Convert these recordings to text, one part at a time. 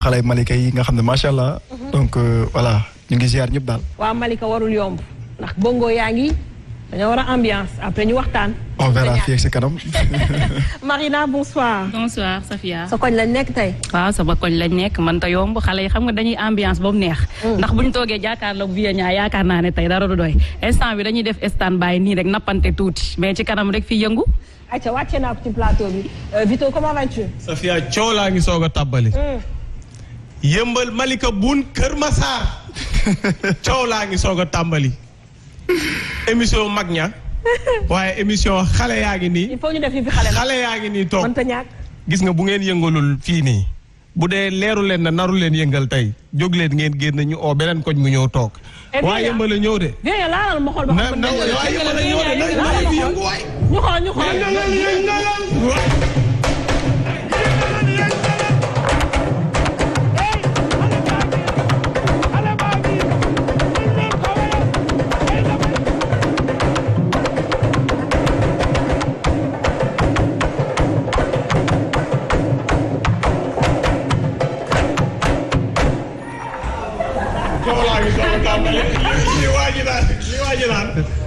xale Malika yi nga xam ne macha allah. donc voilà ñu ngi ziar ñëpp daal. waa Malika warul yomb ndax bongo yaa ngi dañoo war a ambiance après ñu waxtaan. on verra fii ak si kanam. Marina bonsoir. bonsoir Safia. sa koñ lañ nekk tey. waaw sama koñ lañ nekk man ta yomb xale yi xam nga dañuy ambiance ba mu neex. ndax bu ñu toogee jàkkaarloog Vienna yaakaar naa ne tey dara du doy instant bi dañuy def stand by nii rek nappante tuuti mais ci kanam rek fii yëngu. ayca wàcce naa ko ci plateau bi Vito comment vas-tu. Safia coow laa ngi soog a tàbbali. yëmbal Malika Boune Kër Massar coow laa ngi soog a tàmbali. émission mag ña waaye émission xale yaa ngi nii. il faut ñu def fi xale yaa ngi nii toog mënta ñàkk. gis nga bu ngeen yëngalul fii nii bu dee leeru leen na naru leen yëngal tey jóg leen ngeen génn ñu oo beneen koñ mu ñëw toog. waa yëmbal a ñëw de. bien laalal ma xool ba xam na waa yëmbal a ñëw de na fi yëngu waay. ñu xool.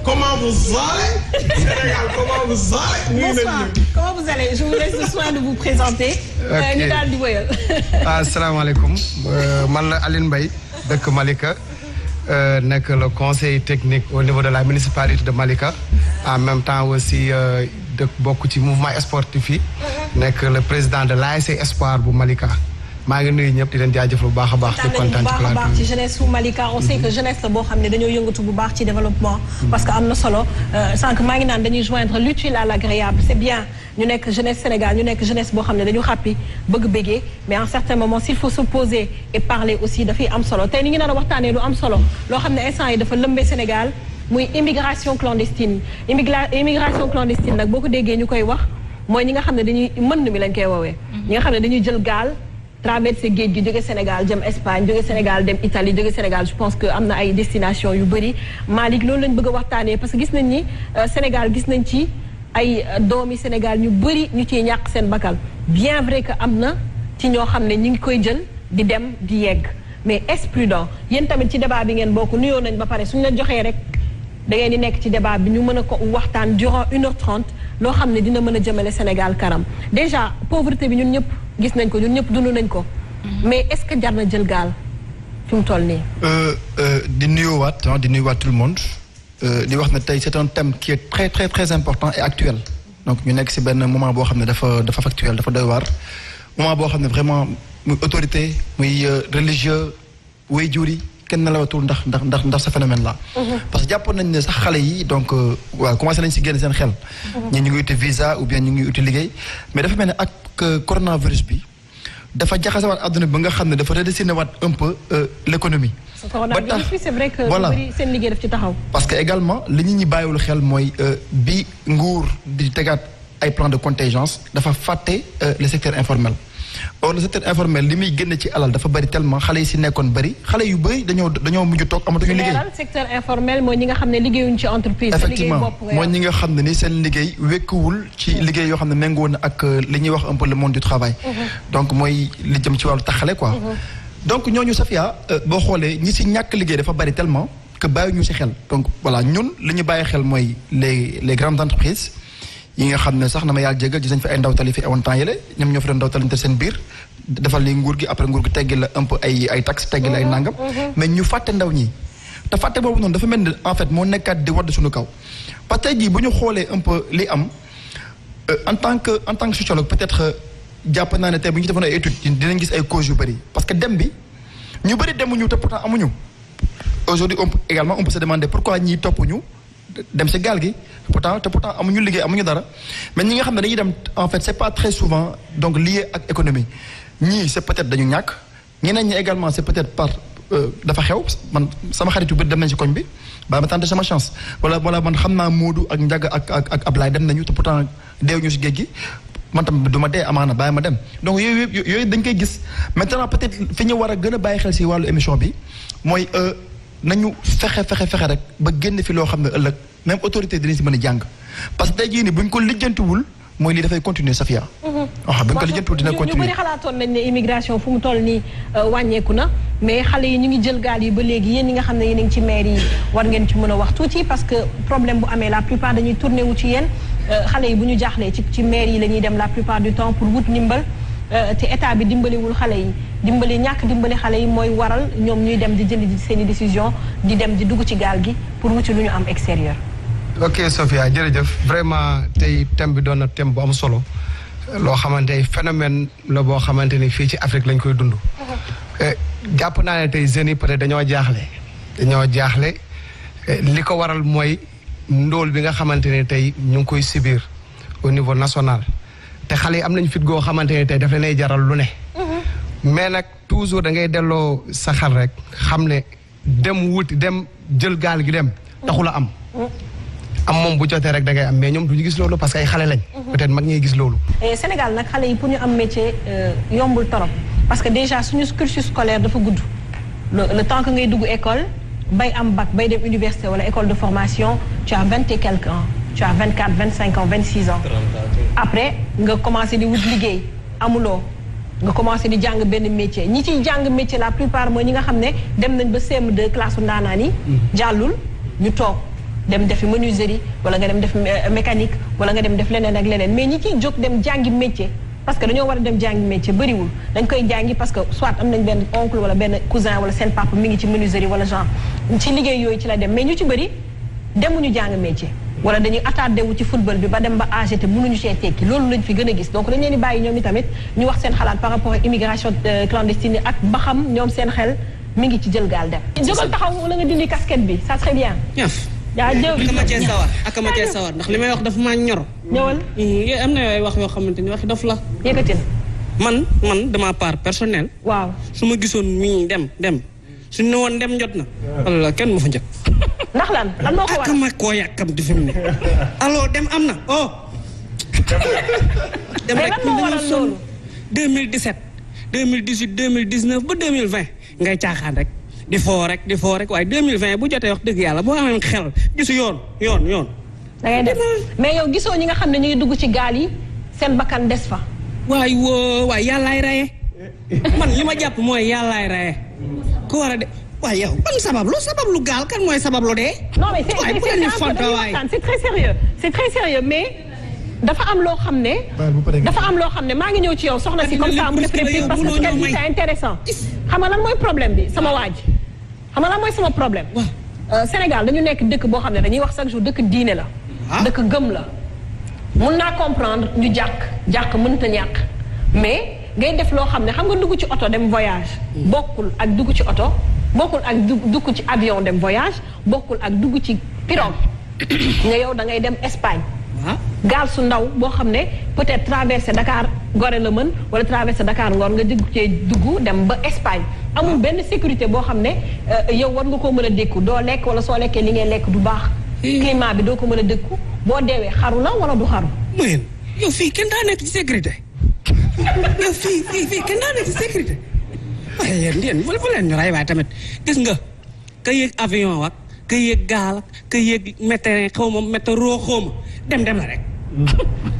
Comment vous allez? Sénégal, comment vous allez? Bonsoir. Comment vous allez? Je vous laisse le soin de vous présenter. ñu daal di wéyal. asalaamaaleykum man la Aline Mbaye dëkk Malika nekk le conseil technique au niveau de la municipalité de Malika en même temps aussi dëkk bokk ci mouvement sportif yi nekk le président de l'ASC Espoir bu Malika. maa ngi nuyu ñëpp di leen jaajëfal bu baax a baax. di kontaan ci plateau baax ci jeunesse su Malika on sait que jeunesse la boo xam ne dañoo yëngatu bu baax ci développement. parce que am na solo sànq maa ngi naan dañuy joindre l'utile à l'agréable c'est bien ñu nekk jeunesse Sénégal ñu nekk jeunesse boo xam ne dañu xàppi bëgg béggee mais en certain moment s'il faut se poser et parler aussi dafay am solo tey ni ngi nar a waxtaanee lu am solo loo xam ne instant yi dafa lëmbee Sénégal muy immigration clandestine immigration clandestine nag boo ko déggee ñu koy wax mooy ñi nga xam ne dañuy mën mi lañ koy woowee. ñi nga xam ne dañuy jël gaal. traversé géej gi jóge Sénégal jëm Espagne jóge Sénégal dem Italie jóge Sénégal je pense que am na ay destination yu bëri Malick loolu lañ bëgg a waxtaanee parce que gis nañ ni Sénégal gis nañ ci ay doomi Sénégal ñu bëri ñu ciy ñàkk seen bakkan bien vrai que am na ci ñoo xam ne ñu ngi koy jël di dem di yegg mais est prudent yéen tamit ci débat bi ngeen bokk nuyoo nañ ba pare suñu la joxee rek da ngeen di nekk ci débat bi ñu mën a ko waxtaan durant 1h30 loo xam ne dina mën a jëmale Sénégal kanam déjà pauvreté bi ñun ñëpp gis nañ ko ñun ñëpp dund nañ ko. mais est-ce que jar na jël gaal fi mu toll nii. di nuyuwaat tout le monde di wax ne tey c'est un thème qui est très très très important et actuel donc ñu nekk ci benn moment boo xam ne dafa factuel dafa doy waar moment boo xam ne vraiment muy autorité muy religieux waajur yi kenn nelawatul ndax ce phénomène là. parce que jàppoon nañ ne sax xale yi donc waaw commencé nañ ci génn seen xel. ñii ñu ngi uti visa ou bien ñu ngi uti liggéey mais dafa mel ne ak coronavirus bi dafa jaxasewaat àdduna bi ba nga xam ne dafa redessiner waat un peu l'économie. ba tax c'est vrai que voilà seen liggéey daf ci taxaw. parce que également li ñu bàyyiwul xel mooy bi nguur di tegaat ay plan de contingence dafa fàtte le secteur informel. or le secteur informel li muy génn ci alal dafa bari tellement xale yi si nekkoon bari xale yu bari dañoo mujj toog amatuñu liggéey. secteur informel mooy ñi nga xam ne liggéeyuñ ci entreprise. effectivement mooy ñi nga xam ne ni seen liggéey wekkuwul ci liggéey yoo xam ne méngoo na ak li ñuy wax un peu le monde du travail. donc mooy li jëm ci wàllu taxale quoi. donc ñooñu Safia boo xoolee ñi si ñàkk liggéey dafa bari tellement que bàyyi ñu si xel donc voilà ñun li ñu bàyyi xel mooy les grandes entreprises. yi nga xam ne sax na ma yàlla jégal gis nañ fi ay ndawtali fi awoon temps yële ñoom ñoo fi doon ndawtalante seen biir defal ni nguur gi après nguur gi teggi la un peu ay taxes teggi la ay nangam mais ñu fàtte ndaw ñi te fàtte boobu noonu dafa mel ni en fait moo nekkaat di wadd suñu kaw parce que tey jii bu ñu xoolee un peu li am en tant que sociologue peut-être jàpp naa ne tey bu ñu defoon ay études dinañ gis ay causes yu bëri parce que dem bi ñu bëri demuñu te pourtant amuñu aujourd'hui on peut se demander pourquoi ñii toppuñu dem ci gaal gi te pourtant amuñu liggéey amuñu dara mais ñi nga xam ne dañuy dem en fait c'est pas très souvent donc lié ak économie ñii c'est peut-être dañu ñàkk ñeneen ñi également c'est peut-être par dafa xew man sama xarit yu bëri dem nañ ci koñ bi ba ma tenter sama chance wala man xam naa Moodu ak Ndiaga ak Ablaye dem nañu te pourtant deew ñu ci géej gi man tam du ma dee amaana bàyyi ma dem donc yooyu dañ koy gis maintenant peut-être fi ñu war a gën a bàyyi xel ci wàllu émission bi mooy nañu fexe rek ba génn fi loo xam ne ëllëg même autorité dinañ si mën a jàng parce que tey jii nii bu ñu ko lijjantiwul mooy lii dafay continuer Safia. waaw bu ñu ko lijjantul dina continuer. ñu bëri xalaatoon nañ ne immigration fu mu toll nii wàññeeku na mais xale yi ñu ngi jël gaal yi ba léegi yéen ñi nga xam ne yéen a ngi ci maire yi war ngeen ci mën a wax tuuti parce que problème bu amee la plupart dañuy tourné wu ci yéen xale yi bu ñu jaaxlee ci maire yi la ñuy dem la plupart du temps pour wut ndimbal te état bi dimbaliwul xale yi ñàkk dimbali xale yi mooy waral ñoom ñuy dem di jënd seen i décision di dem di dugg ci gaal gi pour wuti lu ñu am extérieur. ok Sofia jërëjëf vraiment tey thème bi doon na thème bu am solo loo xamante ni phénomène la boo xamante ni fii ci Afrique lañ koy dund. jàpp naa ne tey jeunes yi peut-être dañoo jaaxle li ko waral mooy ndóol bi nga xamante ne tey ñu ngi koy subir au niveau national te xale yi am nañ fit goo xamante ne tey daf leen ay jaral lu ne. mais nag toujours da ngay delloo sa xel rek xam ne dem jël gaal gi dem taxul a am. am moom bu jotee rek da ngay am mais ñoom du ñu gis loolu parce que ay xale lañ. peut-être mag ñuy gis loolu. Sénégal nag xale yi pour ñu am métier yombul torop parce que déjà suñu cursus scolaire dafa gudd. le temps que ngay dugg école bay am bac bay dem université wala école de formation tu as 20 et quelques ans tu as 24 25 ans 26 ans. après nga commencé di wut liggéey amuloo nga commencé di jàng benn métier ñi ciy jàng métier la plupart mooy ñi nga xam ne dem nañ ba CM2 classe ndaanaan yi. jàllul ñu toog. dem defi menuiserie wala nga dem def mécanique wala nga dem def leneen ak leneen mais ñi ciy jóg dem jàngi métier parce que dañoo war a dem jàngi métier bëriwul dañ koy jàngi parce que soit am nañ benn oncle wala benn cousin wala seen papa mi ngi ci menuiserie wala genre ci liggéey yooyu ci la dem mais ñu ci bëri demuñu jàng métier wala dañuy attardé wu ci football bi ba dem ba âgé te mënuñu cee tekki loolu lañ fi gën a gis donc dañ leen di bàyyi ñoom itamit ñu wax seen xalaat par rapport ak immigration clandestine ak ba xam ñoom seen xel mi ngi ci jël gaal dem jógal taxaw wala nga dindi casquette bi ça serait bien ak ma cee sawar ndax li may wax dafa maa ñor. ñëwal. am na yooyu wax yoo xamante ni waxi dof la. yëkkatil. man de ma part personnelle. waaw su ma gisoon mii dem suñu ne woon dem jot na. walla kenn mu fa njëkk. ndax lan moo ko waral ak ma koo yàkkam di fi mu ne. allo dem am na oh. dem rek lan moo waral loolu. 2017 2018 2019 ba 2020 ngay caaxaan rek. di foo rek waaye 2020 bu jotee wax dëgg yàlla boo amee xel gisu yoon. da ngay def mais yow gisoo ñi nga xam ne ñu ngi dugg ci gaal yi seen bakkan des fa. waay yàllaay reye man li ma jàpp mooy yàllaay reye ku war a de waaye yow ban sabablu gaal kan mooy sabablu dee. non mais c'est très sérieux mais dafa am loo xam ne maa ngi ñëw ci yow soxna si comme ça mu def réplique parce que ce qu'elle dit c'est intéressant xam nga lan mooy problème bi sama waaj xam nga lan mooy sama problème Sénégal dañu nekk dëkk boo xam ne dañuy wax chaque jour dëkk diine la dëkk gëm la mun naa comprendre ñu jàq mënta ñàkk mais ngay def loo xam ne xam nga dugg ci oto dem voyage bokkul ak dugg ci oto bokkul ak dugg ci avion dem voyage bokkul ak dugg ci pirogue nga yow da ngay dem Espagne gaal su ndaw boo xam ne peut-être traversé Dakar Gorée la mën wala traversé Dakar Ngor nga dugg dem ba Espagne amul benn sécurité boo xam ne yow war nga koo mën a dékku doo lekk wala soo lekkee li ngay lekk du baax climat bi doo ko mën a dékku boo deewee xaru la wala du xaru moyen yow fii kenn daa nekk ci sécurité yow fii kenn daa nekk ci sécurité waaye yéen bu leen ñu rey waaye tamit gis nga ka yéeg avion ak ka yéeg gaal ak ka yéeg météo xaw ma dem la rek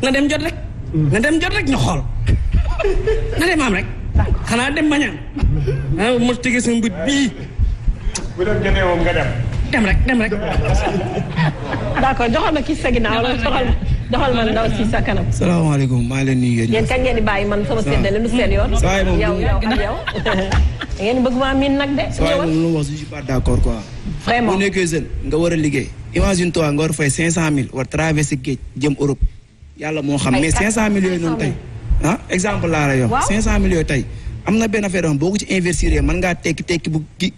na dem jot rek ñu xool na dem am rek xanaa dem bañam mo tege sa mbut bii bu dem jotee moom nga dem rek d'accord joxal ma kii sa ginnaaw wala joxal ma ndaw si sa kanam. salaamaaleykum maa ngi leen nuyu yéen kañ ngeen di bàyyi man sama séddale lu seen yoon. yow ak yow ngeen bëgg maa miin nag de. saa yi moom lu ma wax je suis pas d'accord quoi. vraiment boo nekkee jeune nga war a liggéey. imagine toi nga war fay 500000 war traversé géej jëm Europe yàlla moo xam mais 500000 yooyu noonu tey exemple laa la yox 500000 yooyu tey am na benn affaire boo ko ci investir mën ngaa tekki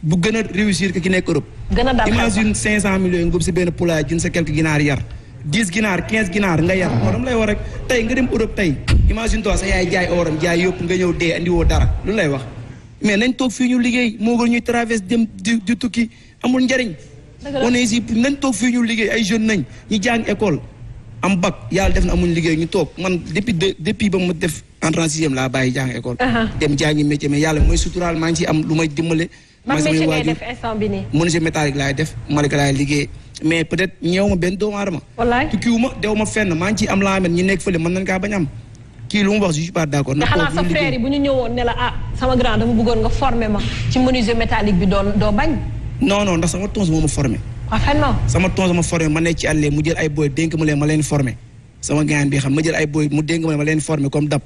bu gën a réussir que ki nekk Europe. gën a dal imagine 500000 yooyu nga bëgg si benn poulailler jënd sa quelques ginaar yar 10 ginaar 15 ginaar nga yar moo dama lay wax rek tey nga dem Europe tey imagine toi sa yaay jaay oram jaay yëpp nga ñëw dee andi woo dara lu lay wax mais nañ toog fii ñu liggéey moo gën ñuy traverse dem di tukki amul njariñ on est ici nañ toog fii ñu liggéey ay jeunes nañ ñu jàng école am bac yàlla def na amuñ liggéey ñu toog man depuis ba mu def entrée en sixième laa bàyyi jàng école dem jàngi métier mais yàlla mooy suturaal maa ngi ci am lu may dimbale ban samay métier ngay waajur def instant bi nii. menuisier métallique laay def Malika laay liggéey mais peut-être ñëw ma benn doomu aadama. wallaay tukkiwu ma dew ma fenn maa ngi ciy am laa mel ñi nekk fële mën nañ kaa bañ am kii lu mu wax je suis pas d'accord. te xanaa sa frère yi bu ñu ñëwoon ne la sama grand dama bëggoon nga former ma ci menuisier métallique bi doo bañ. non ndax sama tonse moo ma formé. parfaitement. sama tonse ma formé ma nekk ci àll mu jël ay boy dénk ma leen formé sama gaan bi xam ma jël ay boy mu dénk ma leen formé comme dab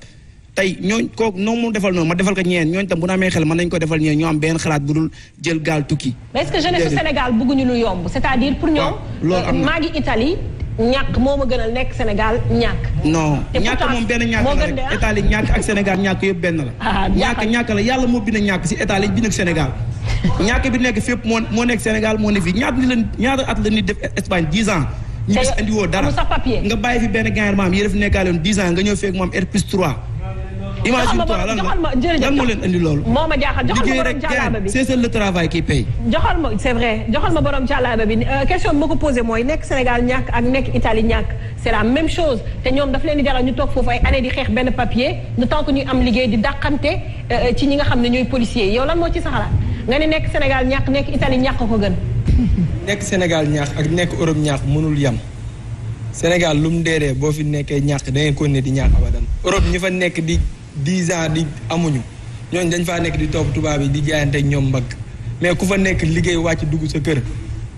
tey ñooñ kooku noonu mu defal noonu ma defal ko ñeen ñooñ tam bu na amee xel mën nañ ko defal ñeen ñoo am benn xalaat bu dul jël gaal tukki. mais est-ce que jeunesse su Sénégal bëgguñu lu yomb c'est-à-dire pour ñoom. loolu am na maa ngi Italie ñàkk moo ma gënal nekk Sénégal ñàkk. non ñàkk moom benn ñàkk la rek Italie ñàkk ak Sénégal ñàkk yëpp benn la. ñàkk la yàlla moo bind ñàkk si Italie bi nekk Sénégal. ñàkk bi nekk fépp moo nekk Sénégal moo ne fii ñaata at la nit def Espagne 10 ans. ñu gis andi woo dara nga bàyyi fi benn gain maam yi def nekkaale 10 ans nga ñëw fekk moom R+3. imagine toi lan moo leen andi loolu. moo ma jaaxal joxal ma borom jàllaaba bi c'est le travail qui paye. joxal ma c'est vrai joxal ma borom jàllaaba bi question bi ma ko posé mooy nekk Sénégal ñàkk ak nekk Italie ñàkk c'est la même chose te ñoom daf leen di jaral ñu toog foofu ay année di xeex benn papier le temps que ñuy am liggéey di dàqante ci ñi nga xam ne ñooy policiers yow lan moo ci sa xalaat nga ne nekk Sénégal ñàkk nekk Italie ñàkk ko gën. nekk Sénégal ñàkk ak nekk Europe ñàkk mënul yam Sénégal lu mu deedee boo fi nekkee ñàkk da ngeen ko ne di ñàkk abadan Europe ñi fa nekk di 10 ans di amuñu ñooñu dañ faa nekk di topp tubaab yi di jaayante ak ñoom mbagg mais ku fa nekk liggéey wàcc dugg sa kër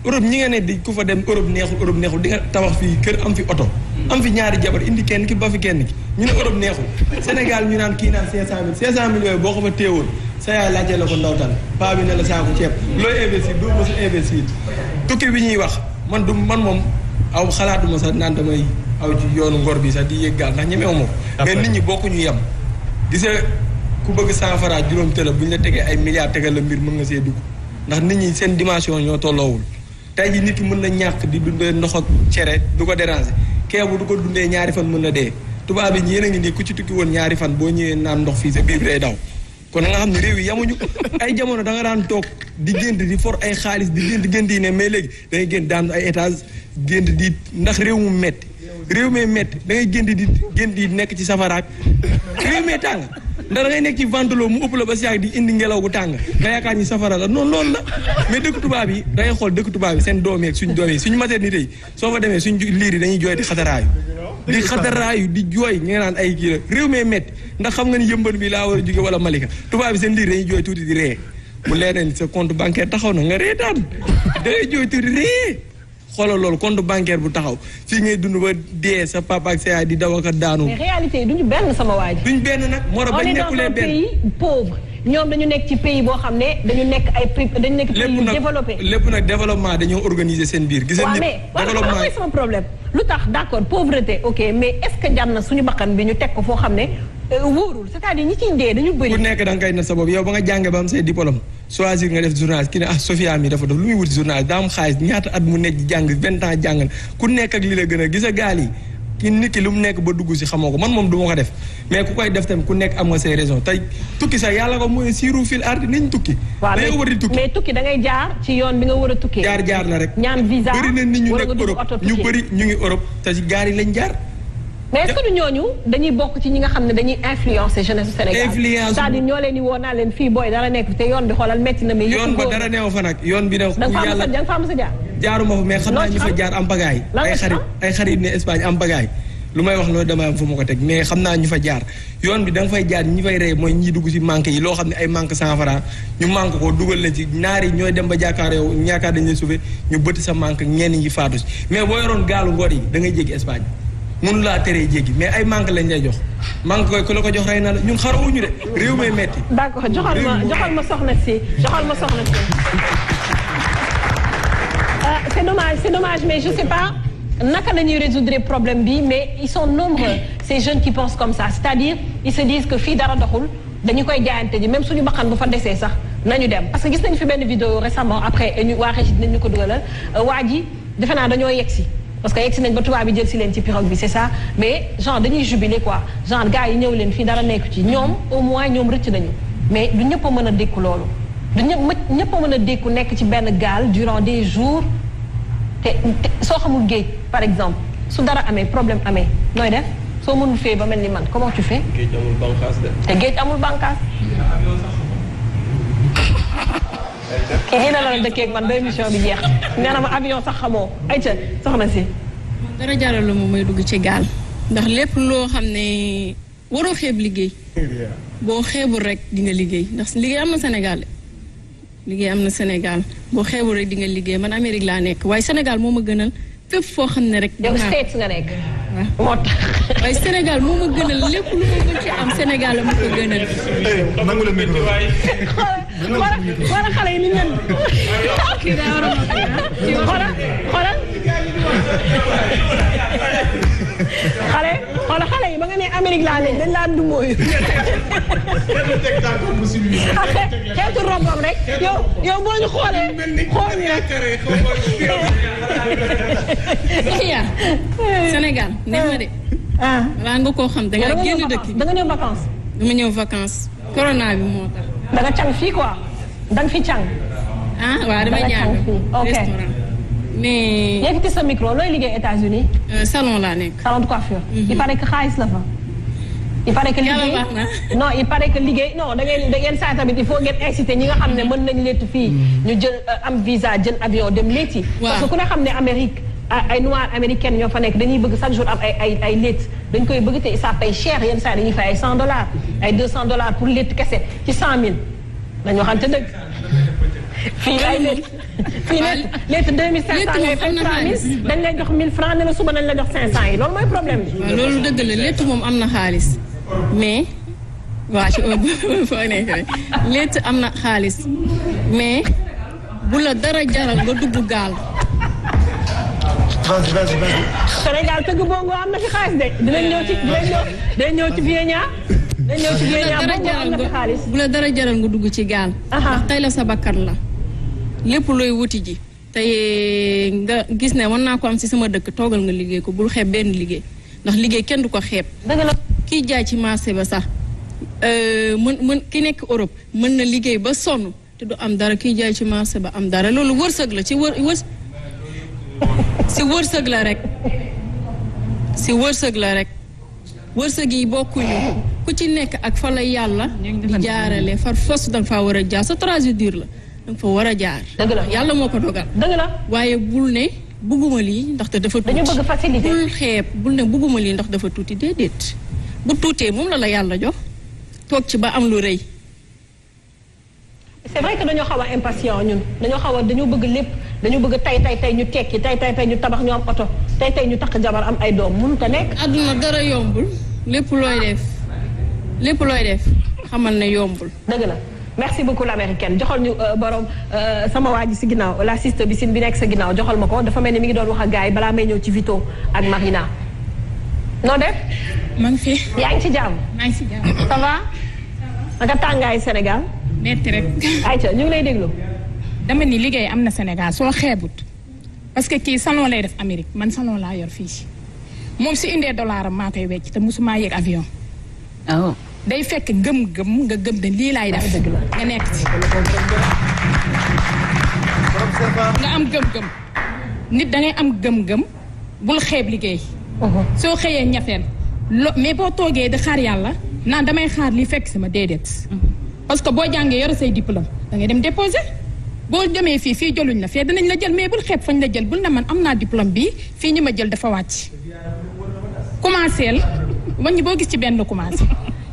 Europe ñi nga ne di ku fa dem Europe neexul di nga tabax fii kër am fi oto am fi ñaari jabar indi kenn ki ba fi kenn ki ñu ne Europe neexul Sénégal ñu naan kii naan 500 000 yooyu boo ko fa téewoon sa yaay laajee la ko ndawtal paa bi ne la saako ceeb looy investir doo ma sa investir tukki bi ñuy wax man moom aw xalaatuma sax naan damay aw ci yoonu ngor bi sax di yëg gaal ndax ñemewu ma ko mais nit ñi bokkuñu yem gisa ku bëgg 100 francs juróom tëla bu ñu la tegee ay milliards tegal la mbir mën nga see dugg ndax nit ñi seen dimension ñoo tolloowul tey ji nit ki mën na ñàkk di dundee ndox ak cere du ko déranger keebu du ko dundee ñaari fan mën na dee tubaab yi yéen a ngi nii ku ci tukki woon ñaari fan boo ñëwee naan ndox fii sa biir day daw kon nga xam ne réew yi yamuñu ay jamono da nga daan toog di gént di for ay xaalis di gént yi ne mais léegi da ngay gént daan ay étage gént di ndax réew mu metti réew mi metti da ngay gént di nekk ci safaraak réew mi tàng ndax da ngay nekk ci ventilo mu ëpp la ba si yàgg di indi ngelaw gu tàng nga yaakaar ni safara la noonu loolu la mais dëkk tubaab yi da ngay xool dëkk tubaab yi seen doom yi ak suñ doom yi suñu maternité yi soo fa demee suñ liir yi dañuy jooy di xataraayu di jooy nga naan ay kii la réew mi metti ndax xam nga ni yëmban bi laa war a jóge wala Malika tubaab yi seen liir dañuy jooy tuuti di ree bu leer na ni sa compte bancaire taxaw na nga ree daan da ngay jooy tuuti ree xoolal loolu compte bancaire bu taxaw fii ngay dund ba dee sa papa ak sa yaay di daw ak daanu. mais réalité yi duñu benn sama waa ji. duñ benn nag moo tax bañ nekkulee benn pays pauvre ñoom dañu nekk ci pays boo xam ne dañu nekk pays yu développé. lépp nag développement dañoo organiser seen biir. gis nañ mais développement mooy sama problème. lu tax d'accord pauvreté ok mais est-ce que jar na suñu bakkan bi ñu teg ko foo xam ne wóorul c'est-à-dire ñi ciy dee dañu bëri. ku nekk da nga koy nat sa bopp yow ba nga jàngee ba am say diplôme choisir nga def journaliste ki ne Sophia mi dafa def lu muy wut journaliste daa am xaalis ñaata at mu nekk jàng 20 ans jàng ku nekk ak li la gën a gis a gaal yi ki nit ki lu mu nekk ba dugg si xamoo ko man moom du ma ko def mais ku koy def tamit ku nekk am nga say raison tey tukki sax yàlla ko mooy siiru fil ardi nañ tukki. dañoo war di tukki mais tukki da ngay jaar ci yoon bi nga war a tukkee. jaar la rek. ñaan visa bëri na nit ñu nekk Europe ñu bëri ñu ngi Europe te ci gaar yi lañ jaar. mais est-ce que du ñooñu dañuy bokk ci ñi nga xam ne dañuy influencer jeunesse Sénégal. c'est-à-dire ñoo leen di woo naa leen fii booy dara nekk te yoon bi xoolal metti na mais. yoon ba dara neew fa nag yoon bi. da nga faa mës a jaar. jaaruma fa mais xam naa ñu fa jaar am bagaay ay xarit ne Espagne am bagaay lu may wax loolu dama am fu ma ko teg mais xam naa ñu fa jaar yoon bi da nga fay jaar ñi fay rey mooy ñi dugg si manque yi loo xam ne ay manque 100 francs ñu manque ko dugal leen ci naari ñooy dem ba jàkkaar yow ñaakaar dañ lay sauver ñu bëtt sa manque ñenn ñi faatu si mais boo yoroon gaalu ngor yi da ngay jéggi Espagne mënu laa teree jéggi mais ay manque lañ lay jox manque koy ku la ko jox rey na la ñun xarawuñu de réew may metti. d'accord joxal ma soxna si c'est dommage mais je sais pas naka la ñuy résoudre problème bi mais ils sont nombreux ces jeunes qui pensent comme ça c'est-à-dire ils se disent que fii dara doxul dañu koy jaayante ji même suñu bakkan bu fa desee sax nañu dem parce que gis nañu fi benn vidéo récemment après ñu waa Régis dinañu ko dugalal waa ji defe naa dañoo yegsi parce que yegsi nañ ba tubaab bi jël si leen ci pirogue bi c'est ça mais genre dañuy jubiler quoi genre gars yi ñëw leen fii dara nekku ci ñoom au moins ñoom rëcc nañu mais du ñëpp a mën a dékku loolu du ñëpp a mën a dékku nekk ci benn gaal durant des jours te soo xamul géej par exemple su dara amee problème amee nooy def soo mënul fee ba mel ni man comment tu fais. géej amul bànqaas de. te géej amul bànqaas. nii la la dëkkee ak man ba émission bi jeex nee na ma avion sax xamoo ayca soxna si. dara jaralu ma may dugg ci gaal ndax lépp loo xam ne waroo xeeb liggéey boo xeebul rek di nga liggéey ndax liggéey am na Sénégal liggéey am na Sénégal boo xeebul rek di nga liggéey man Amérique laa nekk waaye Sénégal moo ma gënal fépp foo xam ne rek. yow States nga nekk. moo tax. waaye Sénégal moo ma gënal lépp lu ma mën ci am Sénégal la ma ko gënal. nangu la micro. xoolal xale yi ni ñu leen. kii daa war a xoolal. xale yi ba nga ne Amérique laa leen dañ laa dumóoyu. xeetu robam rek yow boo ñu xoolee xool ñu rek. Sénégal neex na de. balaa nga koo xam da nga génn dëkk bi da nga ñëw vacances. dama ñëw vacances corona bi moo tax. da nga càng fii quoi da nga fi càng. waaw damay jàng restaurant mais. yëkkati sa micro looy liggéey États-Unis. salon laa nekk. salon de coiffure. il paraît que xaalis la fa. il paraît que liggéey baax na. non il paraît que liggéey non da ngeen saa tamit il faut ngeen inciter ñi nga xam ne mën nañ létt fii ñu jël am visa jël avion dem létti. parce que ku ne xam ne Amérique ay noirs américaines ñoo fa nekk dañuy bëgg chaque jour am ay létt dañ koy bëgg te ça paye cher yenn saa dañuy fay ay $100 ay $200 pour létt kese ci 100 000 nañu waxante dëgg. fii ay létt fii létt 2500 ngay fay 3000 dañ lay jox 1000 francs ne la suba nañ la jox 500 yi loolu mooy problème bi. waaw loolu dëgg la létt moom am na xaalis mais waa ci foo nekk rek létt am na xaalis mais bu la dara jaral nga dugg gaal. Sénégal tëgg bongo am na fi xaalis de dinañ ñëw ci Vienna. dañ ñëw ci Vienna bongo am na fi xaalis. bu la dara jaral nga dugg ci gaal. ndax tey la sa bakkan la lépp looy wuti ji tey nga gis ne mën naa ko am ci sama dëkk toogal nga liggéey ko bul xeeb benn liggéey ndax liggéey kenn du ko xeeb. dëgg la kiy jaay ci marché ba sax mën ki nekk Europe mën na liggéey ba sonn te du am dara kiy jaay ci marché ba am dara loolu wërsëg la ci si wërsëg la rek si wërsëg la rek wërsëg yi bokkuñu ku ci nekk ak fa la yàlla di jaarale far fos danga faa war a jaar sa tragédie la danga fa war a jaar. dëgg la yàlla moo ko dogal. dëgg la waaye bul ne bugguma lii ndaxte dafa tuuti. dañu bëgg facilité bul xeeb bul ne bugguma lii ndax dafa tuuti déedéet bu tuutee moom la yàlla jox toog ci ba am lu rëy. c'est vrai que dañoo xaw a impatient ñun dañoo bëgg lépp dañu bëgg tey ñu tekki tey ñu tabax ñu am oto tey ñu takk jabar am ay doom mënut a nekk. àdduna dara yombul lépp looy def xamal ne yombul. dëgg la merci beaucoup l'américaine joxal ñu borom sama waa ji si ginnaaw la siste bi sin bi nekk sa ginnaaw joxal ma ko dafa mel ni mi ngi doon wax ak gars yi balaa may ñëw ci Vito ak Marina. noo def. maa ngi fi. yaa ngi ci jàmm. maa ngi ci jàmm. ça va. naka tàngaayu Sénégal. metti rek. ayca ñu ngi lay déglu. dama ni liggéey am na Sénégal soo xeebut parce que kii salon lay def Amérique man salon laa yor fii moom si indee $am maa koy wecc te mosumaa yéeg avion. oh. day fekk gëm-gëm nga gëm ne lii laay def. nga nekk ci. nga am gëm-gëm. nit da ngay am gëm-gëm bul xeeb liggéey. soo xëyee ñafeel mais boo toogee di xaar yàlla naan damay xaar li fekk sama déedéet. parce que boo jàngee yore say diplôme da ngay dem déposer. boo demee fii jëluñ la fee danañ la jël mais bul xeeb fañ la jël bul ne man am naa diplôme bi fii ñi ma jël dafa wàcc. commenceel waññi boo gis ci benn commencé.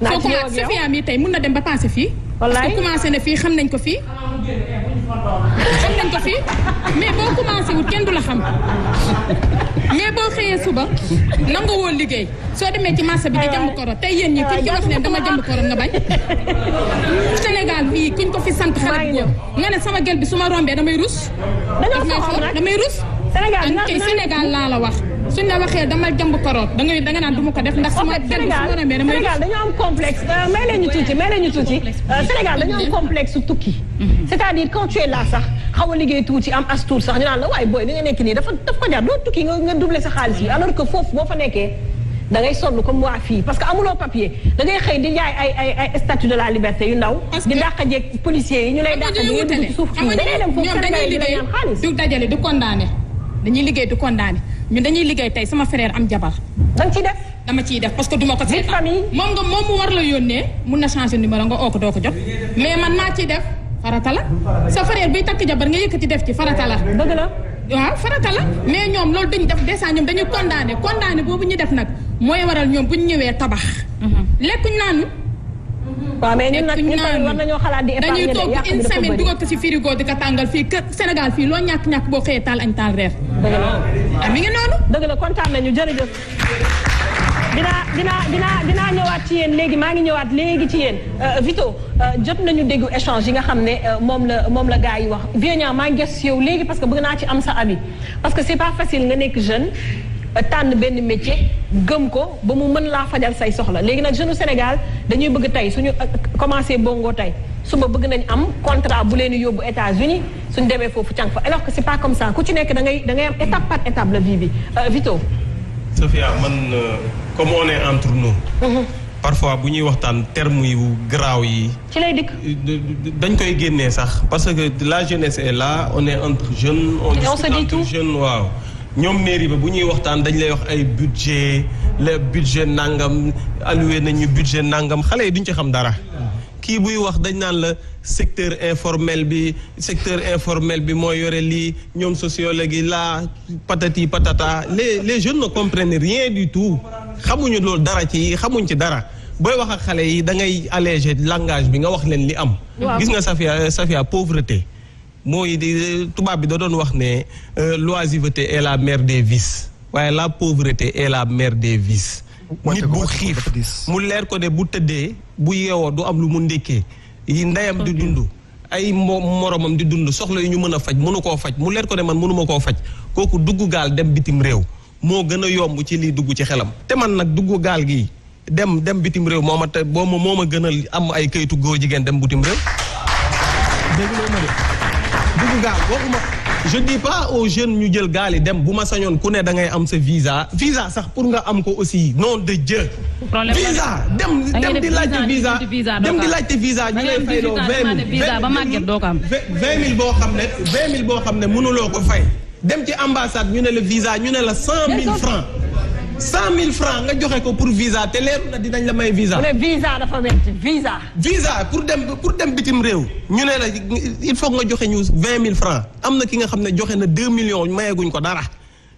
soo commencé Sofia mi tey mun na dem ba passé fii. wallaay parce que commencé na fii xam nañ ko fii. mais boo commencé wut kenn du la xam. mais boo xëyee suba nanga woon liggéey soo demee ci marché bi di jëmb koro tey yéen ñi kuñ ci wax ne dama jëmb koro nga bañ. Sénégal fii kuñ ko fi sant xale bu góor nga ne sama gel bi su ma rombee damay rus. damay rus. Sénégal laa la wax. suñ la waxee dama jëmb koroot danga naan du ma ko def ndax sama gel bi su ma rombee damay rus. Sénégal dañoo am complexe may leen ñu tuuti Sénégal dañoo am complexe tukki. c'est-à-dire quand tu es là sax xaw a liggéey tuuti am as tuut sax ñu naan la waaye booy li nga nekk nii daf ko jar doo tukki nga doubler sa xaalis bi alors que foofu boo fa nekkee da ngay sonn comme waa fii parce que amuloo papier da ngay xëy di jaay ay statut de la liberté yu ndaw. di dàqajeeg policiers yi ñu lay dàq di dugg ci suuf kii da ngay dem foofu Sénégal yi dañuy am xaalis. du dajale du condamné dañuy liggéey du condamné ñun dañuy liggéey tey sama frère am jabar. da nga ciy def. dama ciy def parce que duma ko seetaan moom mu war la yónnee mun na changer numéro nga oo ko doo ko jot mais man maa ciy def farata la sa frère bi takk jabar nga yëkkati def ci farata la. dëgg la. waaw farata la mais ñoom loolu duñ def desaan ñoom dañuy condamné boobu ñu def nag mooy waral ñoom bu ñu ñëwee tabax. lekkuñ naanu. waaw mais ñun nag war nañoo xalaat di épargner dañuy toog une semaine dugal ko ci frigo di ko tàngal fii kër Sénégal fii loo ñàkk boo xëyee taal añ taal reer. dëgg la mi ngi noonu. dëgg la kontaan nañu jërëjëf. dinaa ñëwaat ci yéen léegi maa ngi ñëwaat léegi ci yéen Vito jot nañu déggu échange yi nga xam ne moom la gars yi wax Vieux maa ngi gës yow léegi parce que bëgg naa ci am sa avis parce que c'est pas facile nga nekk jeune tànn benn métier gëm ko ba mu mën laa fajal say soxla léegi nag jeune Sénégal dañuy bëgg tey suñu commencé bongo tey suba bëgg nañ am contrat bu leen yóbbu États-Unis suñu demee foofu càng fa alors que c'est pas comme ça ku ci nekk da ngay am étape par étape la vie bi Vito. Sophia man comme on est entre nous. Parfois bu ñuy waxtaan termes yu garaaw yi. ci lay dikk. dañ koy génnee sax parce que la jeunesse est là on est entre jeunes. on discute entre jeunes waaw. ñoom mairie ba bu ñuy waxtaan dañ lay wax ay budget le budget nangam alloué nañu budget nangam xale yi duñ ci xam dara. kii buy wax dañ naan la secteur informel bi moo yore lii ñoom sociologue yi la patati patata les jeunes ne comprennent rien du tout xamuñu loolu dara ci xamuñ ci dara booy wax ak xale yi da ngay alléger langage bi nga wax leen li am. gis nga Safia pauvreté mooy di tubaab bi da doon wax ne l'oisiveté est la mère des vices waaye la pauvreté est la mère des vices. nit bu xiif mu leer ko ne bu tëddee bu yeewoo du am lu mu ndékkee yi ndeyam di dund ay moromam di dund soxla yu ñu mën a faj mënu koo faj mu leer ko ne man mënuma koo faj kooku dugg gaal dem bitim réew moo gën a yomb ci lii dugg ci xelam te man nag dugg gaal gi dem bitim réew moo ma gën a am ay kayitu góor jigéen dem bitim réew dégloo ma de dugg gaal waxuma je dis pas aux jeunes ñu jël gaal yi dem bu ma sañoon ku ne da ngay am sa visa sax pour nga am ko aussi nom de Dieu. visa dem di laajte visa ñu lay fayloo 20 ba màgget doo ko am 20 000 boo xam ne mënuloo ko fay dem ci ambassade ñu ne la visa ñu ne la 100 000 francs 100 000 francs nga joxe ko pour visa te leeru na dinañ la may visa. mu ne visa dafa métti visa. pour dem bitim réew ñu ne la il faut nga joxe ñu 20 000 francs am na ki nga xam ne joxe na 2 millions mayeguñ ko dara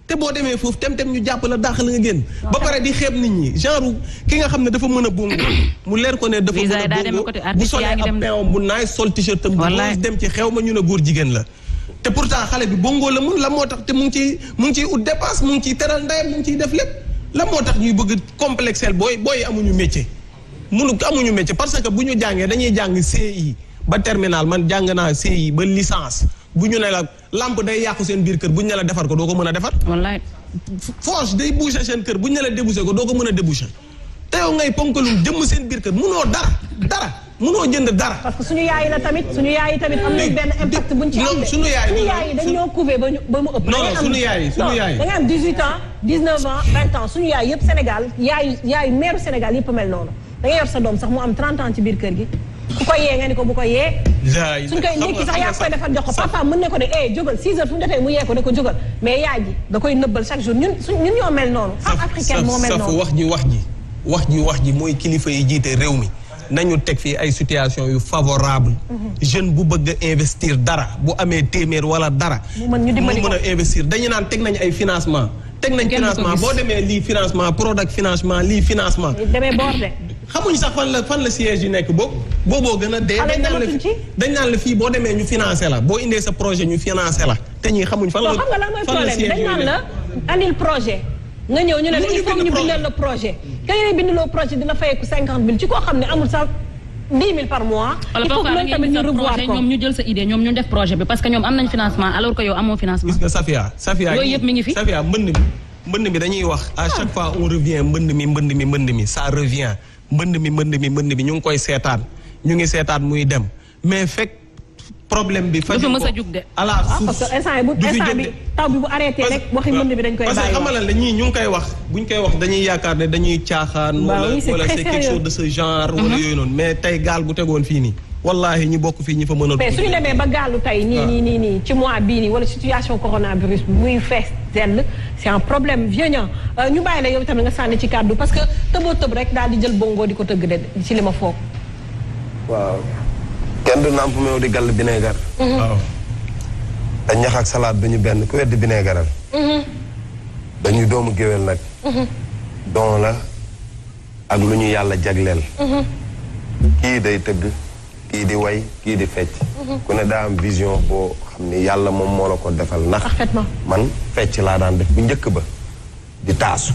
te boo demee foofu tem ñu jàpp la daax la nga génn. ba pare di xeeb nit ñi genre ki nga xam ne dafa mën a bongo mu leer ko ne dafa mën a bongo bu solee ab peewam bu naay sol t-shirt am bu dem ci xew ma ñu ne góor jigéen la. te pourtant xale bi bongo la mun la moo tax te mu ngi ciy ut dépense mu ngi ciy teral ndeyam mu ngi ciy def lépp. la moo tax ñuy bëgg complexel booy amuñu métier amuñu métier parce que bu ñu jàngee dañuy jàng CI ba terminal man jàng naa CI ba licence bu ñu ne la lampe day yàqu seen biir kër bu ñu ne la defar ko doo ko mën a defar. wallaay. force day boucher seen kër bu ñu ne la déboucher ko doo ko mën a déboucher te yow ngay ponkalum jëmm seen biir kër munoo dara munoo jënd dara. parce que suñu yaay la tamit am nañ benn impact buñ ci am de. suñu yaay yi dañoo couver ba mu ëpp. non suñu yaay da nga am 18 ans 19 ans 20 ans suñu yaay yëpp Sénégal yaay meeru Sénégal yëpp mel noonu da nga yor sa doom sax mu am 30 ans ci biir kër gi ku ko yee nga ni ko bu ko yee. suñ koy ndékki sax yaa koy defal jox ko papa mën na ko ne jógal 6 heures fu mu jotee mu yee ko da ko jógal mais yaay ji da koy nëbbal chaque jour ñun ñoo mel noonu. femme africaine moo mel noonu wax ji mooy kilifa yi jiite réew mi nañu teg fii ay situation yu favorable jeune bu bëgg a investir dara bu amee téeméer wala dara mu mën a investir dañu naan teg nañ ay financement boo demee lii financement product financement lii financement demee boorde xamuñ sax fan la siège yi nekk booboo gën a dee dañ naan la fii boo demee ñu financé la boo indee sa projet ñu financé la te ñi xamuñ fan la siège dañ naan la andil projet nga ñëw ñu ne la il faut ñu bindal le projet kañ lay bindaloo projet dina fayeeku 50 000 ci koo xam ne amul sax 10 000 par mois. il faut que loolu tamit ñu revoir ko ñoom ñu jël sa idée ñoom ñu def projet bi parce que ñoom am nañ financement alors que yow amoo financement. gis nga Safia yooyu yëpp mi ngi fi. Safia mbënd mi dañuy wax à chaque fois on revient mbënd mi ça revient mbënd mi ñu ngi koy seetaan ñu ngi seetaan muy dem mais fekk problème bi faju ko à la source parce que instant bi taw bi bu arrêté rek waxi mbënd bi dañ koy bàyyi. parce que xamal la ñii ñu ngi koy wax buñ koy wax dañuy yaakaar ne dañuy caaxaan wala c'est quelque chose de ce genre wala yooyu noonu mais tey gaal bu tegoon fii nii wallahi ñu bokk fii ñi fa mën a mais suñu demee ba gaalu tey nii ci mois bii nii wala situation coronavirus bi muy fees dell c'est un problème vieux ñu bàyyi la yow tamit nga sànni ci kàddu parce que tëboo tëb rek daal di jël bongo di ko tëgg de ci li ma foog. waaw kenn du nàmp meew di gàll bineegar. waaw. te ñax ak salade duñu benn ku weddi bineegaral. dañuy doomu géwél nag. don la ak lu ñu yàlla jagleel. kii day tëgg kii di way kii di fecc. ku ne daa am vision boo xam ni yàlla moom moo la ko defal ndax. man fecc laa daan def bu njëkk ba di taasu.